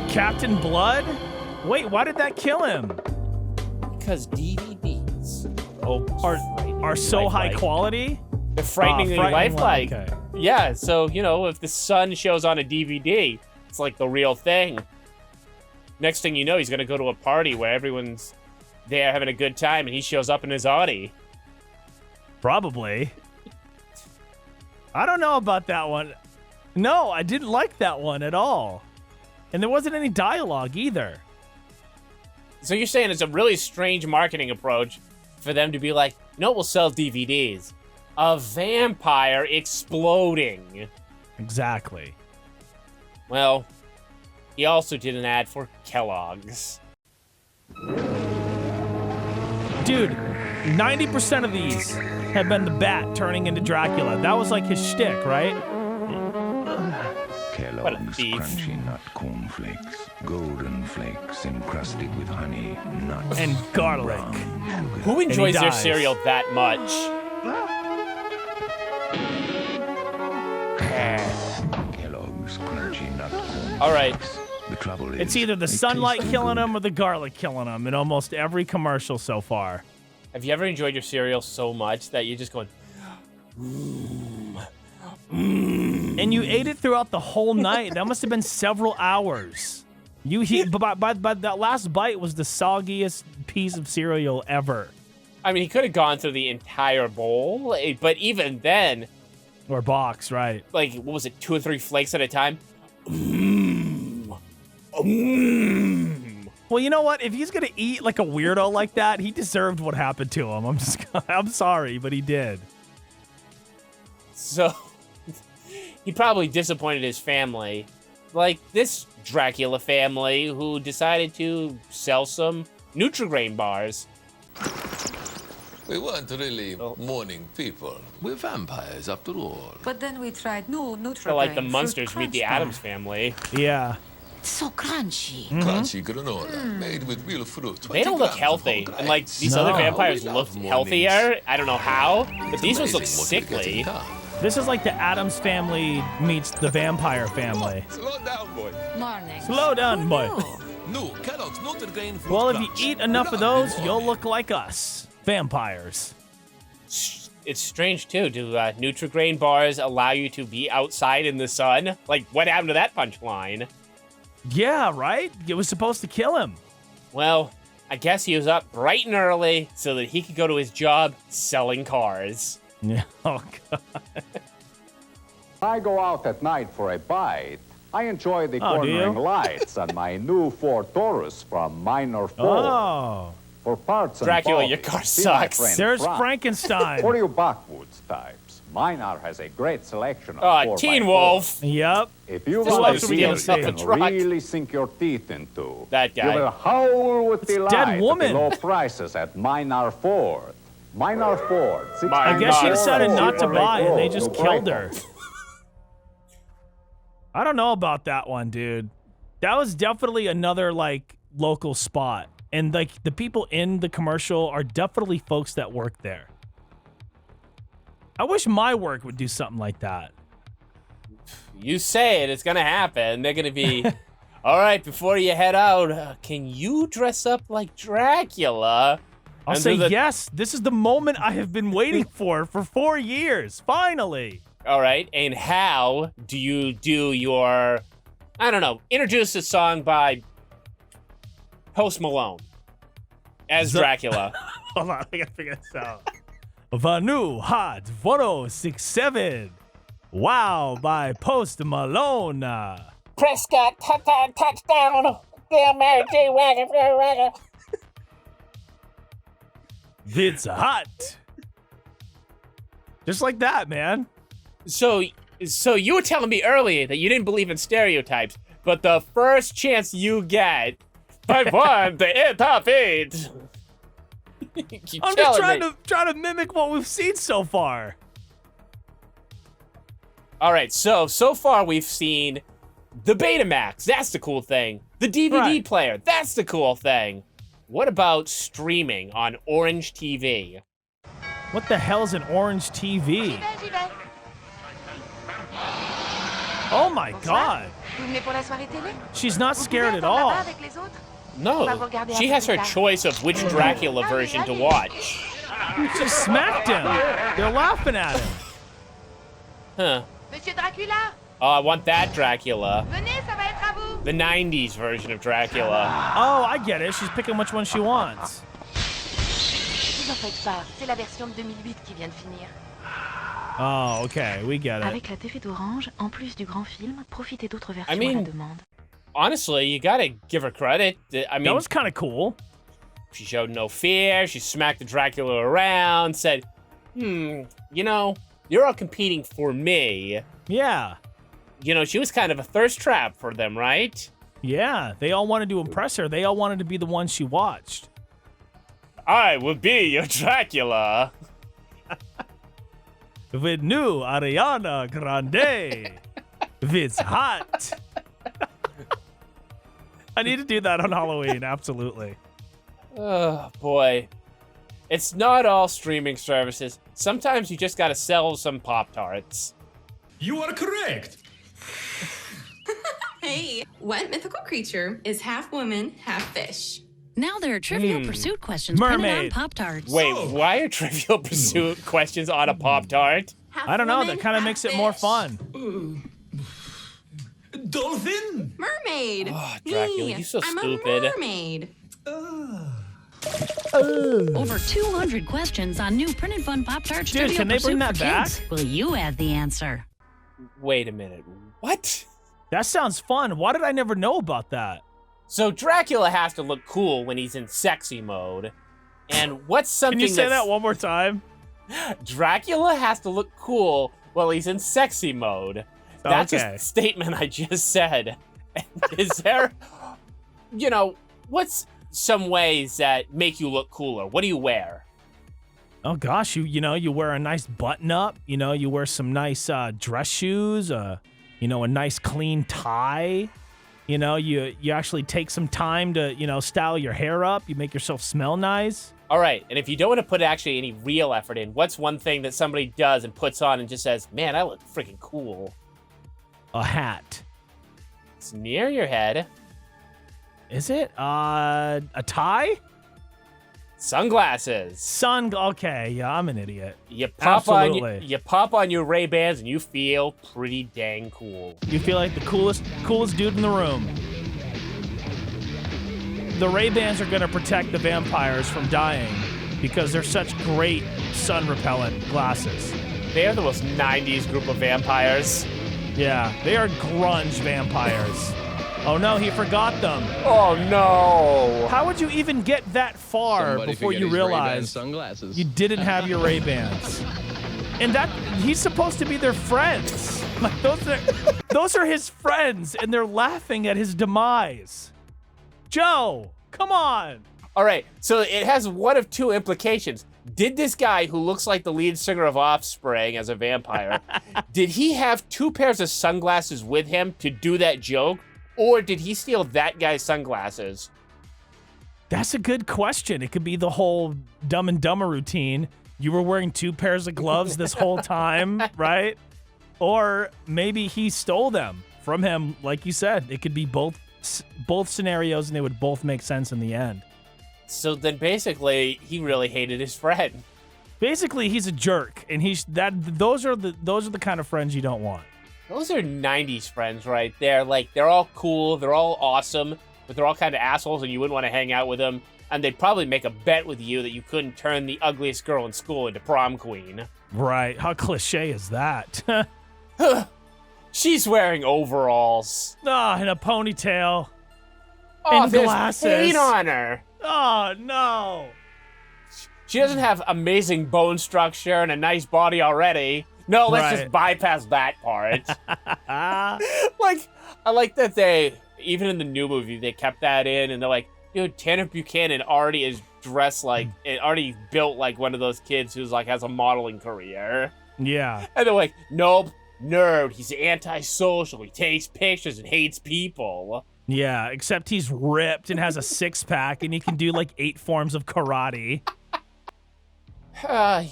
Captain Blood? Wait, why did that kill him? Because DVDs Are so high quality? They're frighteningly frightening lifelike. okay. Yeah, so, if the sun shows on a DVD, it's like the real thing. Next thing you know, he's going to go to a party where everyone's there having a good time, and he shows up in his Audi. Probably. I don't know about that one. No, I didn't like that one at all. And there wasn't any dialogue either. So you're saying it's a really strange marketing approach for them to be like, we'll sell DVDs. A vampire exploding. Exactly. Well, he also did an ad for Kellogg's. Dude, 90% of these have been the Bat turning into Dracula. That was like his shtick, right? Kellogg's crunchy nut cornflakes, golden flakes encrusted with honey, nuts, and garlic. Who enjoys their cereal that much? Kellogg's crunchy nut cornflakes. All right. The trouble is, It's either the sunlight killing him or the garlic killing him in almost every commercial so far. Have you ever enjoyed your cereal so much that you're just going, And you ate it throughout the whole night. That must have been several hours. By that last bite was the soggiest piece of cereal ever. I mean, he could have gone through the entire bowl, but even then... Or box, right. Like, what was it, 2 or 3 flakes at a time? Well, you know what? If he's going to eat like a weirdo like that, he deserved what happened to him. I'm sorry, but he did. So, he probably disappointed his family. Like this Dracula family who decided to sell some Nutri-Grain bars. We weren't really morning people. We're vampires, after all. But then we tried new Nutri-Grain. So like the Munsters meet the Addams family. Yeah. So crunchy. Crunchy granola, made with real fruit. They don't look healthy. And like these other vampires look healthier. I don't know how, but these ones look sickly. This is like the Addams family meets the vampire family. Slow down, boy. Morning. Slow down, boy. No, Kellogg's Nutri-Grain fruit Well, if you crunch. eat enough of those, you'll look like us. Vampires. It's strange, too. Do Nutri-Grain bars allow you to be outside in the sun? Like, what happened to that punchline? Yeah, right? It was supposed to kill him. Well, I guess he was up bright and early so that he could go to his job selling cars. Yeah. Oh, God. I go out at night for a bite. I enjoy the Oh, do you? cornering lights on my new Ford Taurus from Minor Ford. Oh. For parts and Dracula, bodies, your car see my sucks. friend There's Frank. Frankenstein. For you backwoods types, Minor has a great selection of Oh, 4x4s. Teen Wolf. Yep. If you Just want wants to to see get a himself a scene truck. really sink your teeth into, That guy. you will howl with It's delight dead at woman. the low prices at Minor Ford. Minor Ford. I guess she decided not to $694 buy and they no just break killed her. off. I don't know about that one, dude. That was definitely another, like, local spot. And, like, the people in the commercial are definitely folks that work there. I wish my work would do something like that. You say it, it's gonna happen. They're gonna be, all right, before you head out, can you dress up like Dracula? I'll And say do the- yes. This is the moment I have been waiting for 4 years. Finally. All right, and how do you do your, I don't know, introduce a song by Post Malone as Dracula. Hold on, I gotta figure this out. Vanu Hot 1067. Wow by Post Malone. Prescott, touchdown. Damn Mary J. Wagger. It's hot. Just like that, man. So you were telling me earlier that you didn't believe in stereotypes, but the first chance you get, I want the top 8. I'm just trying to mimic what we've seen so far. All right, so far we've seen the Betamax. That's the cool thing. The DVD player. That's the cool thing. What about streaming on Orange TV? What the hell's an Orange TV? Oh my God. She's not scared at all. No, she has her choice of which Dracula version to watch. She smacked him. They're laughing at him. Huh. Monsieur Dracula? Oh, I want that Dracula. Venez, ça va être à vous. The 90s version of Dracula. Oh, I get it. She's picking which one she wants. Vous en faites pas, c'est la version de 2008 qui vient de finir. Oh, okay, we get it. Avec la TV d'Orange, en plus du grand film, profitez d'autres versions à la demande. Honestly, you gotta give her credit. I mean, that was kind of cool. She showed no fear. She smacked the Dracula around, said, you know, you're all competing for me. Yeah. You know, she was kind of a thirst trap for them, right? Yeah, they all wanted to impress her. They all wanted to be the ones she watched. I will be your Dracula. With new Ariana Grande. It's hot. I need to do that on Halloween, absolutely. Oh, boy. It's not all streaming services. Sometimes you just gotta sell some Pop-Tarts. You are correct. Hey, what mythical creature is half woman, half fish? Now there are Trivial Pursuit questions printed on Pop-Tarts. Wait, why are Trivial Pursuit questions on a Pop-Tart? I don't know, that kind of makes it more fun. Dolphin? Mermaid. Oh, Dracula, you're so stupid. I'm a mermaid. Over 200 questions on new printed fun Pop-Tarts. Dude, Trivial can they bring Pursuit that for kids. back? Will you add the answer? Wait a minute. What? That sounds fun. Why did I never know about that? So Dracula has to look cool when he's in sexy mode. And what's something Can you say that one more time? Dracula has to look cool while he's in sexy mode. That's a statement I just said. Is there, you know, what's some ways that make you look cooler? What do you wear? Oh gosh, you wear a nice button up, you wear some nice dress shoes, a nice clean tie. You actually take some time to, style your hair up, you make yourself smell nice. All right, and if you don't want to put actually any real effort in, what's one thing that somebody does and puts on and just says, "Man, I look freaking cool"? A hat. It's near your head. Is it? A tie? Sunglasses. Okay, yeah, I'm an idiot. You pop on your Ray-Bans and you feel pretty dang cool. You feel like the coolest dude in the room. The Ray-Bans are gonna protect the vampires from dying because they're such great sun-repellent glasses. They are the most 90s group of vampires. Yeah, they are grunge vampires. Oh no, he forgot them. Oh no. How would you even get that far before you realized you didn't have your Ray-Bans? And that he's supposed to be their friends. Like those are his friends, and they're laughing at his demise. Joe, come on. All right, so it has one of two implications. Did this guy who looks like the lead singer of Offspring as a vampire, did he have two pairs of sunglasses with him to do that joke? Or did he steal that guy's sunglasses? That's a good question. It could be the whole Dumb and Dumber routine. You were wearing two pairs of gloves this whole time, right? Or maybe he stole them from him, like you said. It could be both scenarios, and they would both make sense in the end. So then basically, he really hated his friend. Basically, he's a jerk, and those are the kind of friends you don't want. Those are 90s friends right there. Like, they're all cool, they're all awesome, but they're all kind of assholes and you wouldn't want to hang out with them. And they'd probably make a bet with you that you couldn't turn the ugliest girl in school into prom queen. Right. How cliche is that? She's wearing overalls. And a ponytail. Oh, and there's glasses. paint on her. Oh, no. She doesn't have amazing bone structure and a nice body already. No, let's just bypass that part. Like, I like that they, even in the new movie, they kept that in, and they're like, dude, Tanner Buchanan already is dressed like, already built like one of those kids who's like, has a modeling career. Yeah. And they're like, nope, nerd, he's antisocial, he takes pictures and hates people. Yeah, except he's ripped and has a six-pack, and he can do like 8 forms of karate.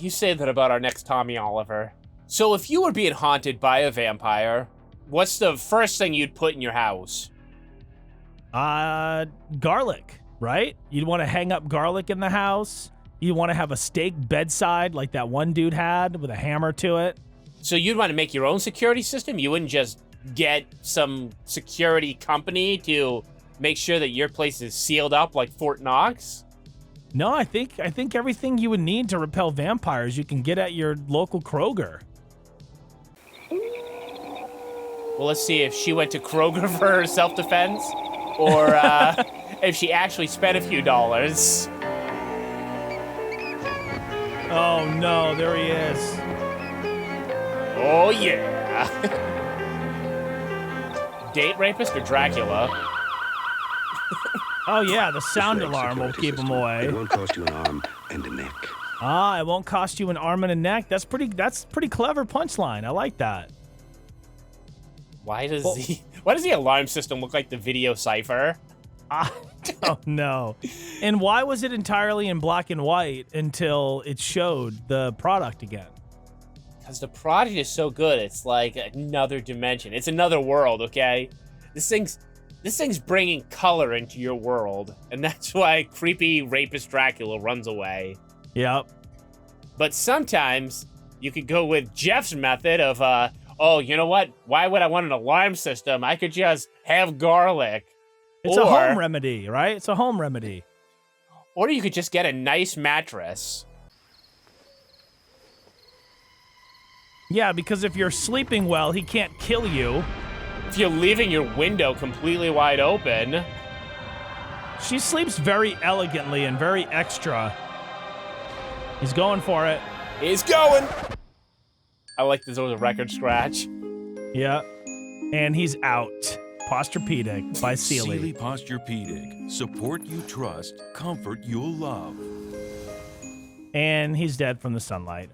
You say that about our next Tommy Oliver. So if you were being haunted by a vampire, what's the first thing you'd put in your house? Garlic, right? You'd want to hang up garlic in the house. You want to have a stake bedside like that one dude had with a hammer to it. So you'd want to make your own security system? You wouldn't just get some security company to make sure that your place is sealed up like Fort Knox? No, I think everything you would need to repel vampires you can get at your local Kroger. Well, let's see if she went to Kroger for her self-defense or if she actually spent a few dollars. Oh no, there he is. Oh yeah. Date rapist or Dracula? Oh yeah, the sound alarm will keep him away. It won't cost you an arm and a neck. It won't cost you an arm and a neck. That's pretty clever punchline. I like that. Why does the alarm system look like the video cipher? I don't know. And why was it entirely in black and white until it showed the product again? Because the product is so good, it's like another dimension. It's another world, okay? This thing's bringing color into your world, and that's why creepy rapist Dracula runs away. Yep. But sometimes you could go with Jeff's method of, oh, you know what? Why would I want an alarm system? I could just have garlic. It's a home remedy, right? It's a home remedy. Or you could just get a nice mattress. Yeah, because if you're sleeping well, he can't kill you. If you're leaving your window completely wide open. She sleeps very elegantly and very extra. He's going for it. He's going. I like this was a record scratch. Yeah. And he's out. Posturepedic by Sealy. Sealy Posturepedic. Support you trust, comfort you'll love. And he's dead from the sunlight.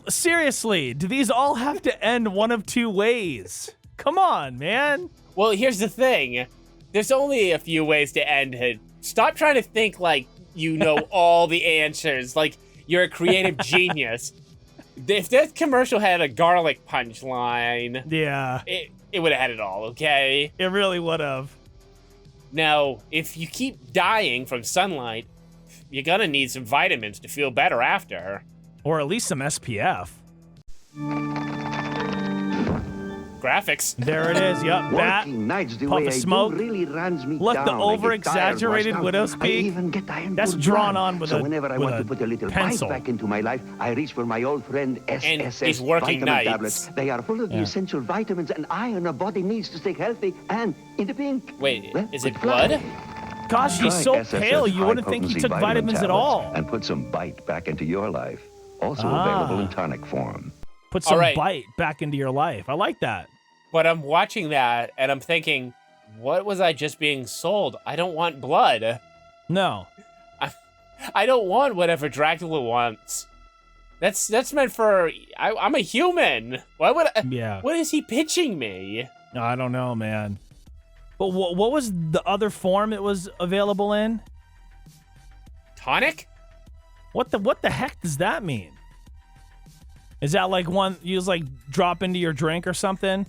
Seriously, do these all have to end one of two ways? Come on, man. Well, here's the thing. There's only a few ways to end it. Stop trying to think like you know all the answers, like you're a creative genius. If that commercial had a garlic punchline, yeah, it would have had it all, okay? It really would have. Now, if you keep dying from sunlight, you're gonna need some vitamins to feel better after. Or at least some SPF. Graphics. There it is. Yup. Bat. Puff of smoke. Really runs me Look, down. the over-exaggerated widow's peak. That's drawn on with so whenever I want to put a little pencil. bite back into my life, I reach for my old friend SSS and he's working vitamin nights. tablets. They are full of the essential vitamins and iron a body needs to stay healthy and in the pink. Wait, is it blood? Gosh, he's so pale. You wouldn't think he took vitamins at all. And put some bite back into your life. Also available in tonic form. Put some bite back into your life. I like that. But I'm watching that, and I'm thinking, what was I just being sold? I don't want blood. No. I don't want whatever Dracula wants. That's meant for... I'm a human. Why would I... Yeah. What is he pitching me? I don't know, man. But what was the other form it was available in? Tonic? What the heck does that mean? Is that like one you just like drop into your drink or something?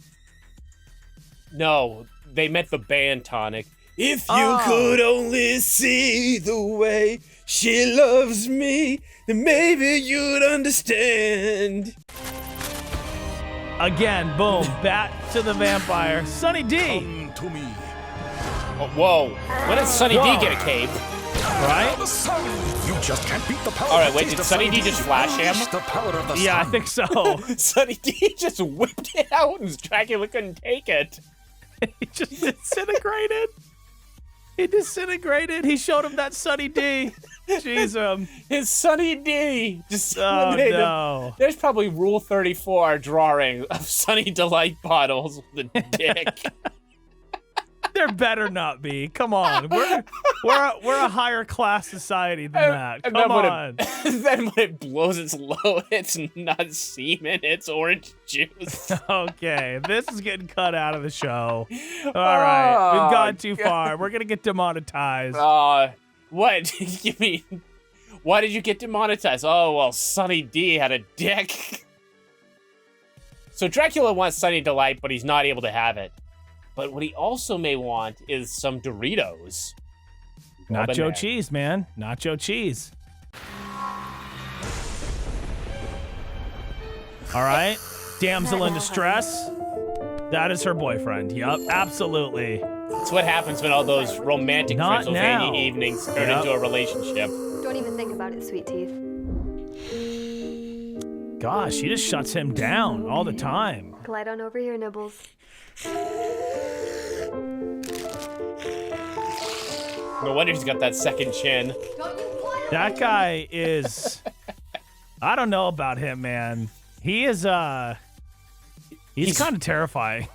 No, they meant the band Tonic. If you could only see the way she loves me, then maybe you'd understand. Again, boom, back to the vampire. Sunny D. Come to me. Oh, whoa. When did Sunny D get a cape? Right? You just can't beat the power. All right, wait, did Sunny D just flash him? The power of the yeah, I sun. think so. Sunny D just whipped it out and Dracula couldn't take it. He just disintegrated. He disintegrated. He showed him that Sunny D. Jeez, his Sunny D. Just no. There's probably Rule 34 drawing of Sunny Delight bottles with a dick. There better not be. Come on. We're a higher class society than that. Come on. Then when it blows its load, it's not semen, it's orange juice. Okay, this is getting cut out of the show. All right, we've gone too far. We're gonna get demonetized. What? You mean? Why did you get demonetized? Oh, well, Sunny D had a dick. So Dracula wants Sunny Delight, but he's not able to have it. But what he also may want is some Doritos. Nacho cheese, man. Nacho cheese. All right. Damsel in distress. That is her boyfriend. Yup, absolutely. That's what happens when all those romantic Transylvania evenings turn into a relationship. Don't even think about it, sweet teeth. Gosh, she just shuts him down all the time. Glide on over here, Nibbles. No wonder he's got that second chin. That guy is... I don't know about him, man. He is, He's kind of terrifying.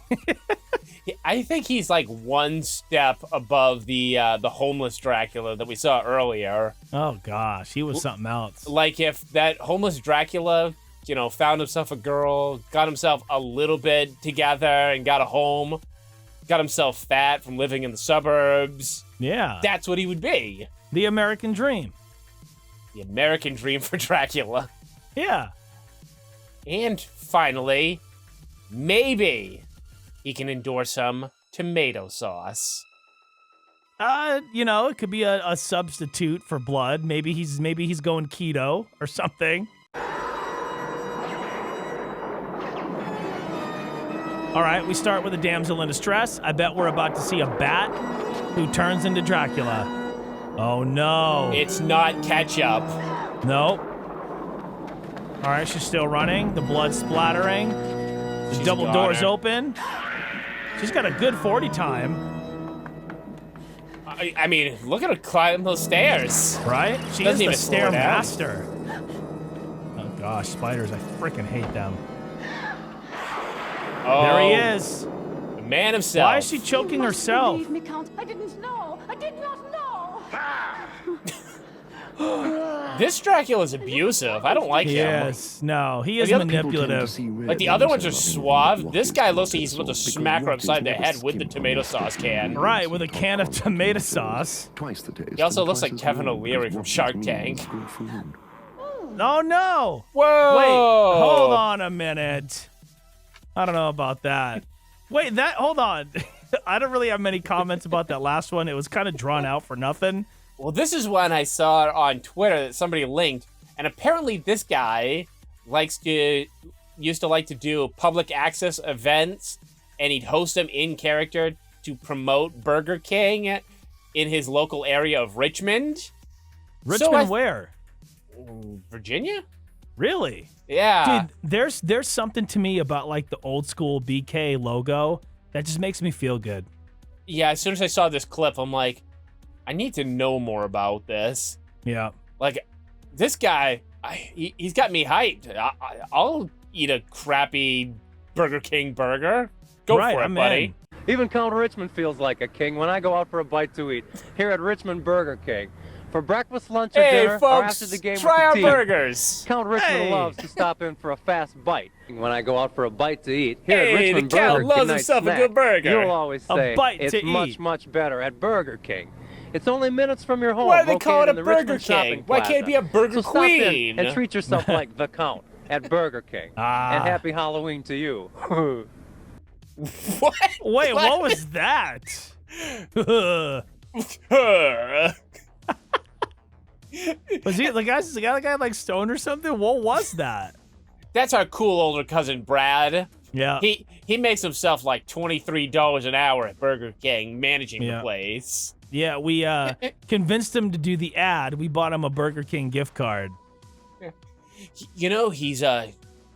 I think he's like one step above the homeless Dracula that we saw earlier. Oh, gosh. He was something else. Like if that homeless Dracula, found himself a girl, got himself a little bit together and got a home, got himself fat from living in the suburbs. Yeah. That's what he would be. The American dream. The American dream for Dracula. Yeah. And finally, maybe he can endure some tomato sauce. It could be a substitute for blood. Maybe he's going keto or something. All right, we start with a damsel in distress. I bet we're about to see a bat who turns into Dracula. Oh, no. It's not ketchup. Nope. All right, she's still running. The blood splattering. The double doors open. She's got a good 40 time. I mean, look at her climb those stairs. Right? She Doesn't is even the slow stair down. master. Oh, gosh, spiders. I freaking hate them. Oh, there he is. The man himself. Why is she choking herself? Believe me, Count. I didn't know. I did not know. This Dracula's abusive. I don't like him. Yes. No, he is manipulative. Like the other ones are suave. This guy looks like he's about to smack her upside the head with the tomato sauce can. Right, with a can of tomato sauce. He also looks like Kevin O'Leary from Shark Tank. Oh, no. Whoa. Wait, hold on a minute. I don't know about that. Wait, hold on. I don't really have many comments about that last one. It was kind of drawn out for nothing. Well, this is one I saw on Twitter that somebody linked, and apparently this guy used to like to do public access events, and he'd host them in character to promote Burger King in his local area of Richmond. Richmond where? Virginia? Really? Yeah. Dude, there's something to me about like the old school BK logo that just makes me feel good. Yeah, as soon as I saw this clip, I'm like, I need to know more about this. Yeah. Like, this guy, he's got me hyped. I'll eat a crappy Burger King burger. Go for it, buddy. Even Count Richmond feels like a king when I go out for a bite to eat here at Richmond Burger King. For breakfast, lunch, or dinner, or after the game try our with the team. burgers. Count Richmond loves to stop in for a fast bite. When I go out for a bite to eat here at Richmond the Count Burger loves King himself snack, a good burger. You'll always say it's much, much better at Burger King. It's only minutes from your home. Why do they call it a located in the Burger Richmond Shopping King? Why can't it be a Burger so stop in Queen? and treat yourself like the Count at Burger King. And happy Halloween to you. What? Wait, what was that? Was he the guy like stoned or something? What was that? That's our cool older cousin Brad. Yeah. He makes himself like $23 an hour at Burger King managing the place. Yeah, we convinced him to do the ad. We bought him a Burger King gift card. He's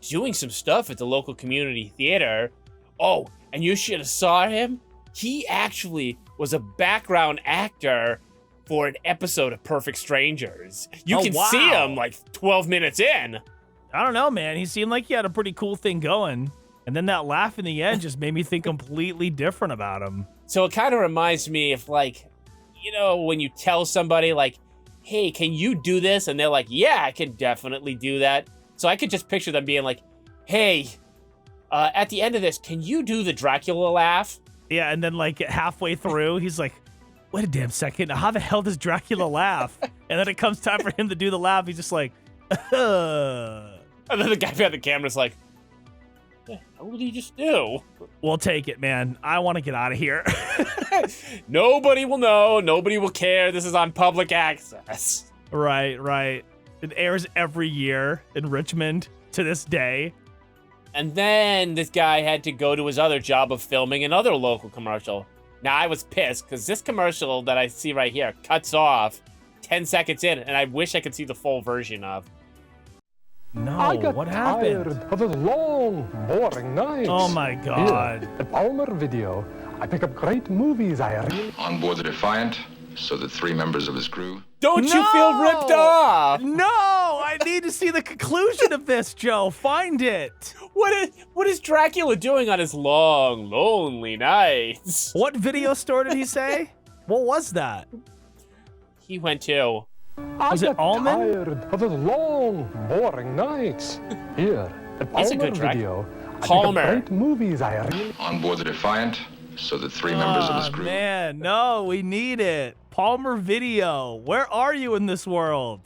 doing some stuff at the local community theater. Oh, and you should have saw him. He actually was a background actor for an episode of Perfect Strangers. You can see him like 12 minutes in. I don't know, man. He seemed like he had a pretty cool thing going. And then that laugh in the end just made me think completely different about him. So it kind of reminds me of like, when you tell somebody like, hey, can you do this? And they're like, yeah, I can definitely do that. So I could just picture them being like, hey, at the end of this, can you do the Dracula laugh? Yeah, and then like halfway through, he's like, wait a damn second, how the hell does Dracula laugh? And then it comes time for him to do the laugh, he's just like, And then the guy behind the camera's like, what did he just do? We'll take it, man. I want to get out of here. Nobody will know. Nobody will care. This is on public access. Right. It airs every year in Richmond to this day. And then this guy had to go to his other job of filming another local commercial. Now, I was pissed because this commercial that I see right here cuts off 10 seconds in, and I wish I could see the full version of. No, what happened? Of those long, boring nights. Oh my God. Here, the Palmer video. I pick up great movies. On board the Defiant, so the 3 members of his crew. Don't you feel ripped off? No, I need to see the conclusion of this, Joe. Find it. What is Dracula doing on his long, lonely nights? What video store did he say? What was that? He went to. Was it Allman? Tired of those long, boring nights. Here, the He's a Palmer good video. Palmer. I pick up great movies. On board the Defiant, so the 3 members of his crew. Man, no, we need it. Palmer Video. Where are you in this world?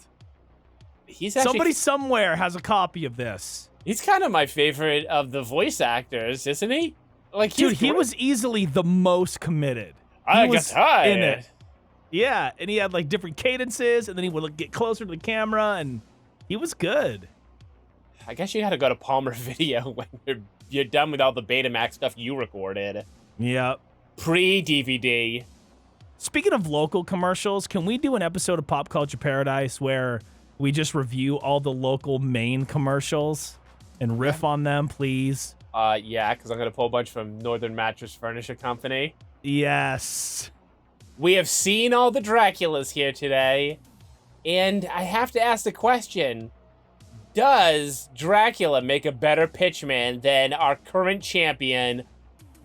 Somebody somewhere has a copy of this. He's kind of my favorite of the voice actors, isn't he? Like, dude, he was easily the most committed. I got tired. In it. Yeah, and he had like different cadences, and then he would like, get closer to the camera, and he was good. I guess you got to go to Palmer Video when you're done with all the Betamax stuff you recorded. Yep. Pre-DVD. Speaking of local commercials, can we do an episode of Pop Culture Paradise where we just review all the local Maine commercials and riff on them, please? Yeah, because I'm going to pull a bunch from Northern Mattress Furniture Company. Yes. We have seen all the Draculas here today, and I have to ask the question, does Dracula make a better pitchman than our current champion,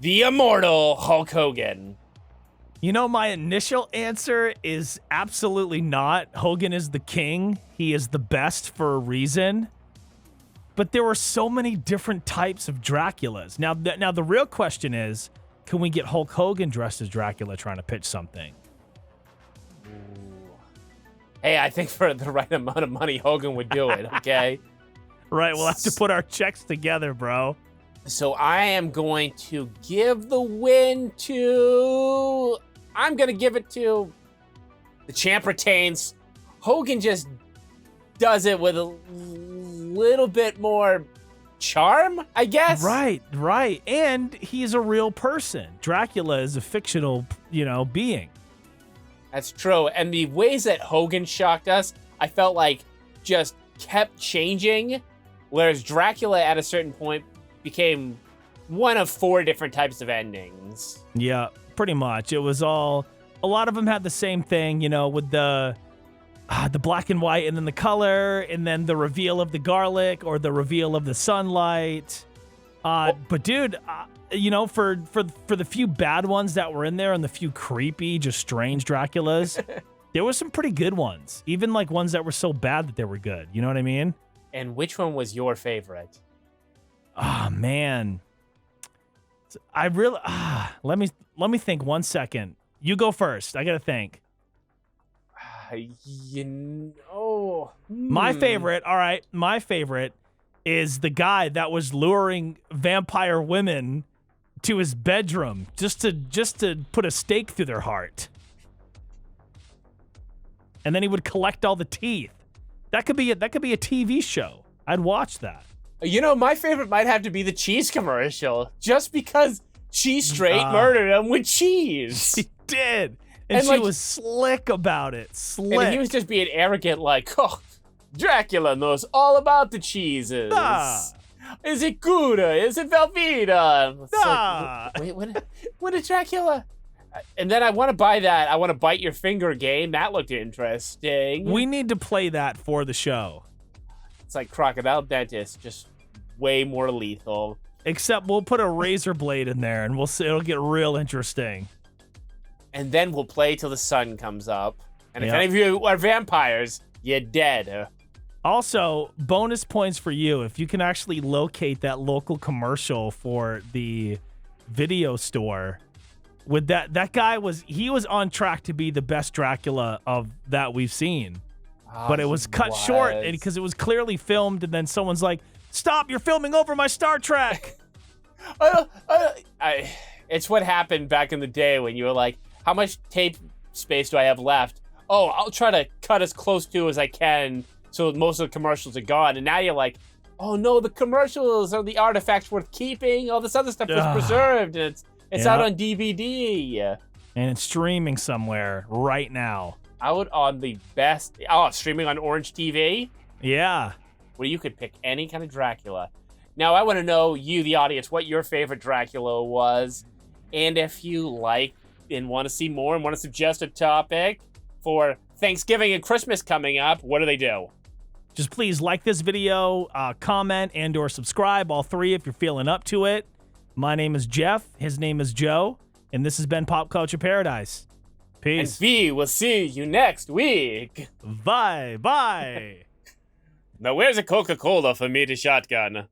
the immortal Hulk Hogan? You know, my initial answer is absolutely not. Hogan is the king. He is the best for a reason. But there were so many different types of Draculas. Now the real question is, can we get Hulk Hogan dressed as Dracula trying to pitch something? Hey, I think for the right amount of money, Hogan would do it, okay? Right, we'll have to put our checks together, bro. So I am going to give the win to... I'm going to give it to... The champ retains. Hogan just does it with a little bit more charm, I guess? Right. And he's a real person. Dracula is a fictional, being. That's true. And the ways that Hogan shocked us, I felt like just kept changing, whereas Dracula at a certain point became one of 4 different types of endings. Yeah, pretty much. It was all... A lot of them had the same thing, with the black and white and then the color and then the reveal of the garlic or the reveal of the sunlight. But dude, for the few bad ones that were in there and the few creepy, just strange Draculas, there were some pretty good ones. Even like ones that were so bad that they were good. You know what I mean? And which one was your favorite? Oh, man. I really... let me think 1 second. You go first. I got to think. My favorite, all right, is the guy that was luring vampire women to his bedroom just to put a stake through their heart. And then he would collect all the teeth. That could be a TV show. I'd watch that. My favorite might have to be the cheese commercial, just because she straight murdered him with cheese. She did. And she was slick about it. Slick. And he was just being arrogant, like, oh, Dracula knows all about the cheeses. Is it Gouda? Is it Velveeta? Like, wait, what is Dracula? And then I want to buy that. I want to bite your finger game. That looked interesting. We need to play that for the show. It's like Crocodile Dentist, just way more lethal. Except we'll put a razor blade in there, and we'll see. It'll get real interesting. and then we'll play till the sun comes up. And if any of you are vampires, you're dead. Also, bonus points for you if you can actually locate that local commercial for the video store. With that guy was on track to be the best Dracula of that we've seen. But it was cut short because it was clearly filmed, and then someone's like, "Stop, you're filming over my Star Trek." It's what happened back in the day when you were like, how much tape space do I have left? Oh, I'll try to cut as close to as I can so most of the commercials are gone. And now you're like, oh no, the commercials are the artifacts worth keeping. All this other stuff was preserved, and it's out on DVD. And it's streaming somewhere right now. Out on the best... streaming on Orange TV? Yeah. Where you could pick any kind of Dracula. Now, I want to know, you, the audience, what your favorite Dracula was. And if you like and want to see more and want to suggest a topic for Thanksgiving and Christmas coming up, what do they do? Just please like this video, comment, and or subscribe, all three if you're feeling up to it. My name is Jeff. His name is Joe. And this has been Pop Culture Paradise. Peace. And we will see you next week. Bye. Now, where's a Coca-Cola for me to shotgun?